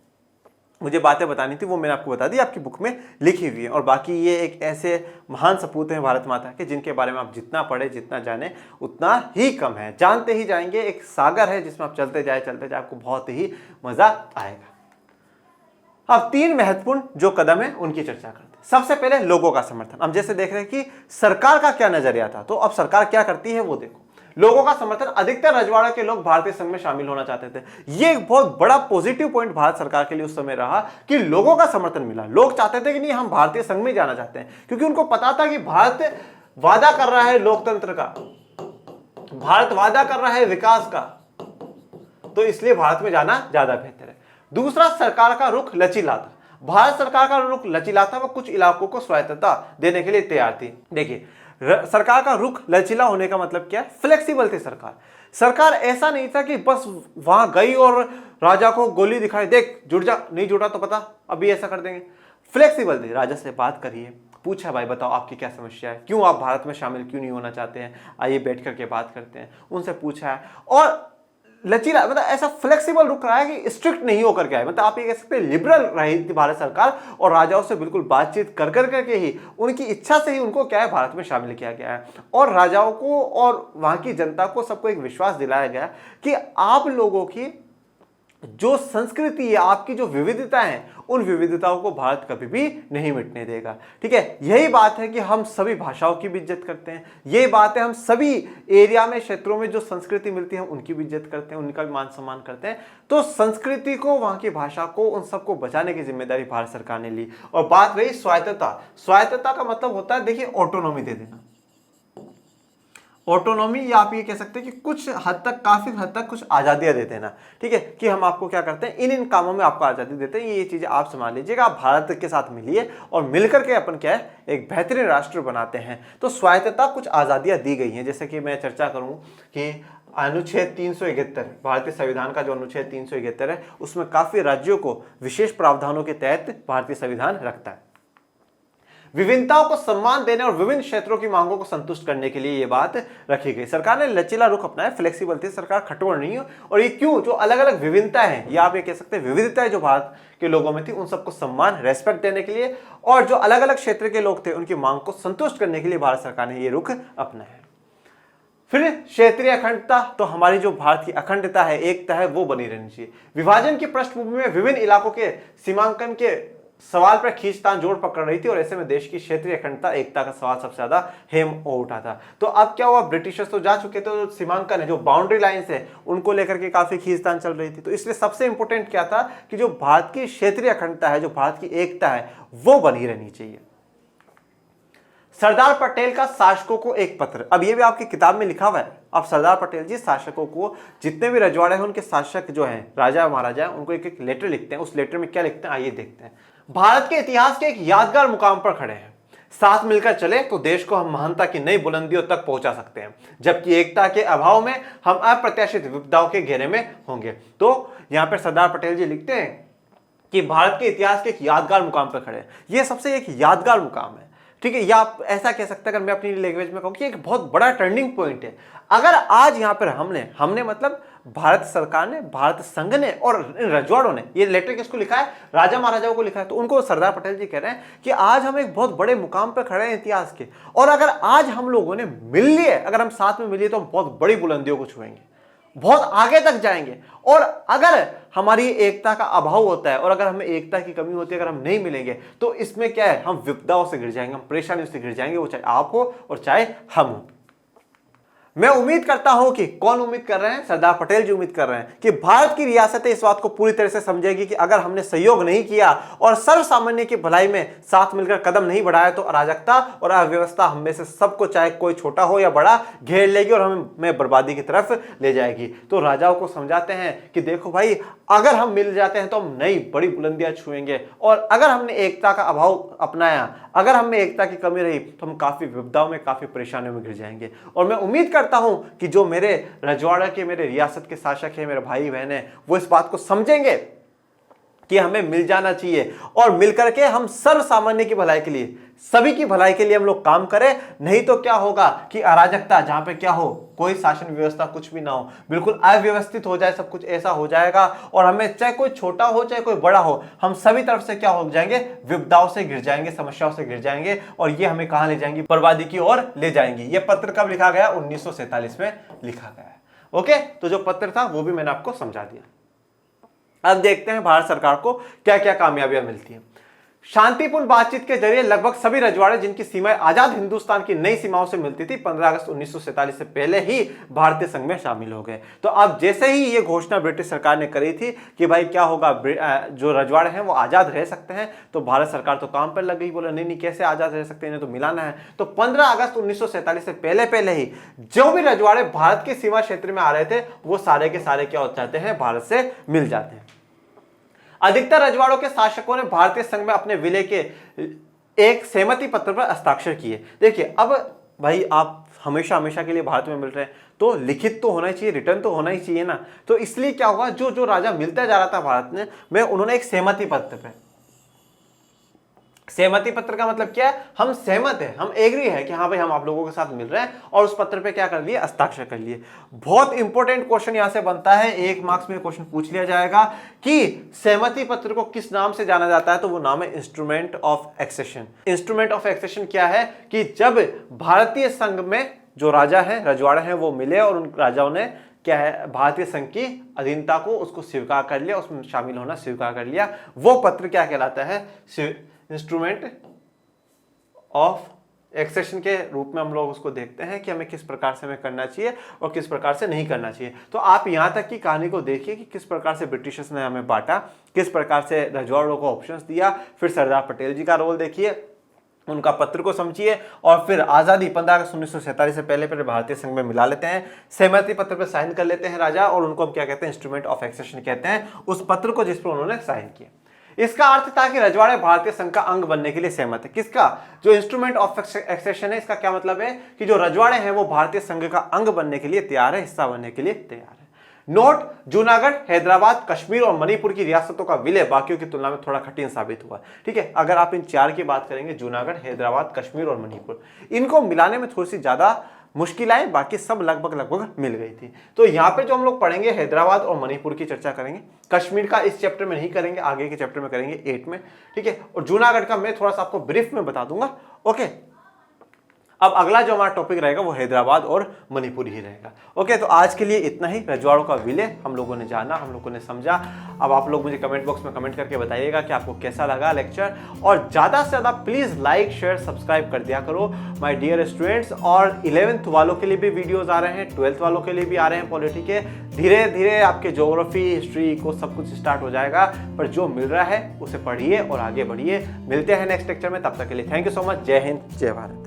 मुझे बातें बतानी थी वो मैंने आपको बता दी, आपकी बुक में लिखी हुई है। और बाकी ये एक ऐसे महान सपूत हैं भारत माता के जिनके बारे में आप जितना पढ़े जितना जाने उतना ही कम है। जानते ही जाएंगे, एक सागर है जिसमें आप चलते जाए आपको बहुत ही मजा आएगा। अब 3 महत्वपूर्ण जो कदम है उनकी चर्चा करते हैं। सबसे पहले लोगों का समर्थन। अब जैसे देख रहे हैं कि सरकार का क्या नजरिया था, तो अब सरकार क्या करती है वो देखो। लोगों का समर्थन, अधिकतर रजवाड़ा के लोग भारतीय संघ में शामिल होना चाहते थे। ये एक बहुत बड़ा पॉजिटिव पॉइंट भारत सरकार के लिए उस समय रहा कि लोगों का समर्थन मिला। लोग चाहते थे कि नहीं, हम भारतीय संघ में जाना चाहते हैं, क्योंकि उनको पता था कि भारत वादा कर रहा है लोकतंत्र का, भारत वादा कर रहा है विकास का, तो इसलिए भारत में जाना ज्यादा बेहतर है। दूसरा, सरकार का रुख लचीला था। भारत सरकार का रुख लचीला था, वह कुछ इलाकों को स्वायत्तता देने के लिए तैयार थी। देखिए, सरकार का रुख लचीला होने का मतलब क्या है? फ्लेक्सिबल थी सरकार। सरकार ऐसा नहीं था कि बस वहां गई और राजा को गोली दिखाई, देख जुड़ जा, नहीं जुड़ा तो पता अभी ऐसा कर देंगे। फ्लेक्सिबल थी। राजा से बात करिए, पूछा भाई बताओ आपकी क्या समस्या है, क्यों आप भारत में शामिल क्यों नहीं होना चाहते हैं, आइए बैठ करके बात करते हैं। उनसे पूछा है और लचीला, मतलब ऐसा फ्लेक्सिबल रुक रहा है कि स्ट्रिक्ट नहीं होकर के आए। मतलब आप ये कह सकते हैं लिबरल रही थी भारत सरकार, और राजाओं से बिल्कुल बातचीत कर करके ही, उनकी इच्छा से ही उनको क्या है भारत में शामिल किया गया है। और राजाओं को और वहां की जनता को सबको एक विश्वास दिलाया गया कि आप लोगों की जो संस्कृति है, आपकी जो विविधता है, उन विविधताओं को भारत कभी भी नहीं मिटने देगा। ठीक है, यही बात है कि हम सभी भाषाओं की भी इज्जत करते हैं। यही बात है, हम सभी एरिया में, क्षेत्रों में जो संस्कृति मिलती है उनकी भी इज्जत करते हैं, उनका भी मान सम्मान करते हैं। तो संस्कृति को, वहां की भाषा को, उन सबको बचाने की जिम्मेदारी भारत सरकार ने ली। और बात रही स्वायत्तता। स्वायत्तता का मतलब होता है, देखिए, ऑटोनॉमी दे देना। ऑटोनॉमी, या आप ये कह सकते हैं कि कुछ हद तक, काफी हद तक कुछ आजादियां देते हैं ना। ठीक है, कि हम आपको क्या करते हैं, इन कामों में आपको आजादी देते हैं, ये चीजें आप संभाल लीजिएगा, आप भारत के साथ मिलिए और मिलकर के अपन क्या है एक बेहतरीन राष्ट्र बनाते हैं। तो स्वायत्तता, कुछ आजादियां दी गई हैं। जैसे कि मैं चर्चा करूं कि अनुच्छेद 371 भारतीय संविधान का जो अनुच्छेद 371 है, उसमें काफी राज्यों को विशेष प्रावधानों के तहत भारतीय संविधान रखता है। विभिन्नताओं को सम्मान देने और विभिन्न क्षेत्रों की मांगों को संतुष्ट करने के लिए यह बात रखी गई। सरकार ने लचीला रुख अपनाया, फ्लेक्सिबल थी सरकार, कठोर नहीं है। और ये क्यों? जो अलग अलग विभिन्नता है, या आप ये कह सकते हैं विविधताएं जो भारत के लोगों में थी, उन सबको सम्मान, रेस्पेक्ट देने के लिए, और जो अलग अलग क्षेत्र के लोग थे उनकी मांग को संतुष्ट करने के लिए भारत सरकार ने यह रुख अपनाया। फिर क्षेत्रीय अखंडता, तो हमारी जो भारत की अखंडता है, एकता है, वो बनी रहनी चाहिए। विभाजन की पृष्ठभूमि में विभिन्न इलाकों के सीमांकन के सवाल पर खींचतान जोर पकड़ रही थी, और ऐसे में देश की क्षेत्रीय अखंडता, एकता का सवाल सबसे ज्यादा हेम हो उठा था। तो अब क्या हुआ, ब्रिटिशर्स तो जा चुके थे, तो सीमांकन है, जो बाउंड्री लाइंस है, उनको लेकर के काफी खींचतान चल रही थी। तो इसलिए सबसे इंपॉर्टेंट क्या था कि जो भारत की क्षेत्रीय अखंडता है, जो भारत की एकता है, वो बनी रहनी चाहिए। सरदार पटेल का शासकों को एक पत्र, अब ये भी आपकी किताब में लिखा हुआ है। अब सरदार पटेल जी शासकों को, जितने भी रजवाड़े हैं उनके शासक जो हैं, राजा महाराजा, उनको एक एक लेटर लिखते हैं। उस लेटर में क्या लिखते हैं आइए देखते हैं। भारत के इतिहास के एक यादगार मुकाम पर खड़े हैं, साथ मिलकर चले तो देश को हम महानता की नई बुलंदियों तक पहुंचा सकते हैं, जबकि एकता के अभाव में हम अप्रत्याशित विपदाओं के घेरे में होंगे। तो यहां पर सरदार पटेल जी लिखते हैं कि भारत के इतिहास के एक यादगार मुकाम पर खड़े हैं। यह सबसे एक यादगार मुकाम है। ठीक है, या आप ऐसा कह सकते हैं, अगर मैं अपनी लैंग्वेज में कहूं कि एक बहुत बड़ा टर्निंग पॉइंट है। अगर आज यहां पर हमने मतलब भारत सरकार ने, भारत संघ ने और रजवाड़ों ने, ये लेटर किसको लिखा है, राजा महाराजाओं को लिखा है, तो उनको सरदार पटेल जी कह रहे हैं कि आज हम एक बहुत बड़े मुकाम पर खड़े हैं इतिहास के, और अगर आज हम लोगों ने मिल लिए, अगर हम साथ में मिलिए, तो हम बहुत बड़ी बुलंदियों को छुएंगे, बहुत आगे तक जाएंगे। और अगर हमारी एकता का अभाव होता है, और अगर हमें एकता की कमी होती है, अगर हम नहीं मिलेंगे, तो इसमें क्या है, हम विपदाओं से गिर जाएंगे, हम परेशानियों से गिर जाएंगे, वो चाहे आप हो और चाहे हम हो। मैं उम्मीद करता हूं कि, कौन उम्मीद कर रहे हैं, सरदार पटेल जी उम्मीद कर रहे हैं कि भारत की रियासतें इस बात को पूरी तरह से समझेगी कि अगर हमने सहयोग नहीं किया और सर्व सामान्य की भलाई में साथ मिलकर कदम नहीं बढ़ाया, तो अराजकता और अव्यवस्था हम में से सबको, चाहे कोई छोटा हो या बड़ा, घेर लेगी और हमें बर्बादी की तरफ ले जाएगी। तो राजाओं को समझाते हैं कि देखो भाई, अगर हम मिल जाते हैं तो हम नई बड़ी बुलंदियां छुएंगे, और अगर हमने एकता का अभाव अपनाया, अगर हमें एकता की कमी रही, तो हम काफी विपदाओं में, काफी परेशानियों में गिर जाएंगे। और मैं उम्मीद करता हूं कि जो मेरे रजवाड़ा के, मेरे रियासत के शासक हैं, मेरे भाई बहन हैं, वो इस बात को समझेंगे। कि हमें मिल जाना चाहिए और मिलकर के हम सर्व सामान्य की भलाई के लिए, सभी की भलाई के लिए हम लोग काम करें। नहीं तो क्या होगा कि अराजकता, जहां पे क्या हो, कोई शासन व्यवस्था कुछ भी ना हो, बिल्कुल अव्यवस्थित हो जाए, सब कुछ ऐसा हो जाएगा और हमें चाहे कोई छोटा हो चाहे कोई बड़ा हो, हम सभी तरफ से क्या हो जाएंगे, विपदाओं से घिर जाएंगे, समस्याओं से घिर जाएंगे और ये हमें कहां ले जाएंगी, बर्बादी की ओर ले जाएंगी। ये पत्र कब लिखा गया, 1947 में लिखा गया है। ओके, तो जो पत्र था वो भी मैंने आपको समझा दिया। अब देखते हैं भारत सरकार को क्या क्या कामयाबियां मिलती हैं। शांतिपूर्ण बातचीत के जरिए लगभग सभी रजवाड़े जिनकी सीमाएं आजाद हिंदुस्तान की नई सीमाओं से मिलती थी, 15 अगस्त 1947 से पहले ही भारतीय संघ में शामिल हो गए। तो अब जैसे ही ये घोषणा ब्रिटिश सरकार ने करी थी कि भाई क्या होगा, जो रजवाड़े हैं वो आजाद रह सकते हैं, तो भारत सरकार तो काम पर लग गई, बोला नहीं नहीं कैसे आजाद रह सकते हैं, इन्हें तो मिलाना है। तो 15 अगस्त 1947 से पहले ही जो भी रजवाड़े भारत के सीमा क्षेत्र में आ रहे थे वो सारे के सारे क्या हो जाते हैं, भारत से मिल जाते हैं। अधिकतर रजवाड़ों के शासकों ने भारतीय संघ में अपने विलय के एक सहमति पत्र पर हस्ताक्षर किए। देखिए अब भाई आप हमेशा हमेशा के लिए भारत में मिल रहे हैं तो लिखित तो होना ही चाहिए, रिटर्न तो होना ही चाहिए ना। तो इसलिए क्या हुआ, जो जो राजा मिलता जा रहा था भारत में उन्होंने एक सहमति पत्र पे, सहमति पत्र का मतलब क्या है, हम सहमत है, हम एग्री है कि हाँ भाई हम आप लोगों के साथ मिल रहे हैं, और उस पत्र पे क्या कर लिए, हस्ताक्षर कर लिए। बहुत इंपॉर्टेंट क्वेश्चन यहां से बनता है, 1 मार्क्स में क्वेश्चन पूछ लिया जाएगा कि सहमति पत्र को किस नाम से जाना जाता है, तो वो नाम है instrument of accession. Instrument of accession क्या है कि जब भारतीय संघ में जो राजा है, रजवाड़े हैं, वो मिले और उन राजाओं ने क्या है, भारतीय संघ की अधीनता को उसको स्वीकार कर लिया, उसमें शामिल होना स्वीकार कर लिया, वो पत्र क्या कहलाता है, इंस्ट्रूमेंट ऑफ एक्सेशन के रूप में हम लोग उसको देखते हैं कि हमें किस प्रकार से हमें करना चाहिए और किस प्रकार से नहीं करना चाहिए। तो आप यहां तक की कहानी को देखिए कि किस प्रकार से ब्रिटिशर्स ने हमें बांटा, किस प्रकार से रजवाड़ों को ऑप्शंस दिया, फिर सरदार पटेल जी का रोल देखिए, उनका पत्र को समझिए, और फिर आजादी 15 अगस्त 1947 से पहले भारतीय संघ में मिला लेते हैं, सहमति पत्र पर साइन कर लेते हैं राजा, और उनको हम क्या कहते हैं, इंस्ट्रूमेंट ऑफ एक्सेशन कहते हैं उस पत्र को जिस पर उन्होंने साइन किया। इसका अर्थ था कि रजवाड़े भारतीय संघ का अंग बनने के लिए सहमत है। किसका, जो इंस्ट्रूमेंट ऑफ एक्सेशन है, इसका क्या मतलब है कि जो रजवाड़े हैं वो भारतीय संघ का अंग बनने के लिए तैयार है, हिस्सा बनने के लिए तैयार है। नोट, जूनागढ़, हैदराबाद, कश्मीर और मणिपुर की रियासतों का विलय बाकियों की तुलना में थोड़ा कठिन साबित हुआ। ठीक है, अगर आप इन 4 की बात करेंगे, जूनागढ़, हैदराबाद, कश्मीर और मणिपुर, इनको मिलाने में थोड़ी सी ज्यादा मुश्किल आई, बाकी सब लगभग मिल गई थी। तो यहाँ पे जो हम लोग पढ़ेंगे, हैदराबाद और मणिपुर की चर्चा करेंगे, कश्मीर का इस चैप्टर में नहीं करेंगे, आगे के चैप्टर में करेंगे 8 में। ठीक है, और जूनागढ़ का मैं थोड़ा सा आपको ब्रीफ में बता दूंगा। ओके, अब अगला जो हमारा टॉपिक रहेगा वो हैदराबाद और मणिपुर ही रहेगा। ओके, तो आज के लिए इतना ही। रजवाड़ों का विलय हम लोगों ने जाना, हम लोगों ने समझा। अब आप लोग मुझे कमेंट बॉक्स में कमेंट करके बताइएगा कि आपको कैसा लगा लेक्चर, और ज़्यादा से ज़्यादा प्लीज़ लाइक शेयर सब्सक्राइब कर दिया करो माय डियर स्टूडेंट्स। और 11th वालों के लिए भी वीडियोज़ आ रहे हैं, 12th वालों के लिए भी आ रहे हैं पॉलिटी के। धीरे धीरे आपके ज्योग्राफी, हिस्ट्री को सब कुछ स्टार्ट हो जाएगा, पर जो मिल रहा है उसे पढ़िए और आगे बढ़िए। मिलते हैं नेक्स्ट लेक्चर में, तब तक के लिए थैंक यू सो मच। जय हिंद, जय भारत।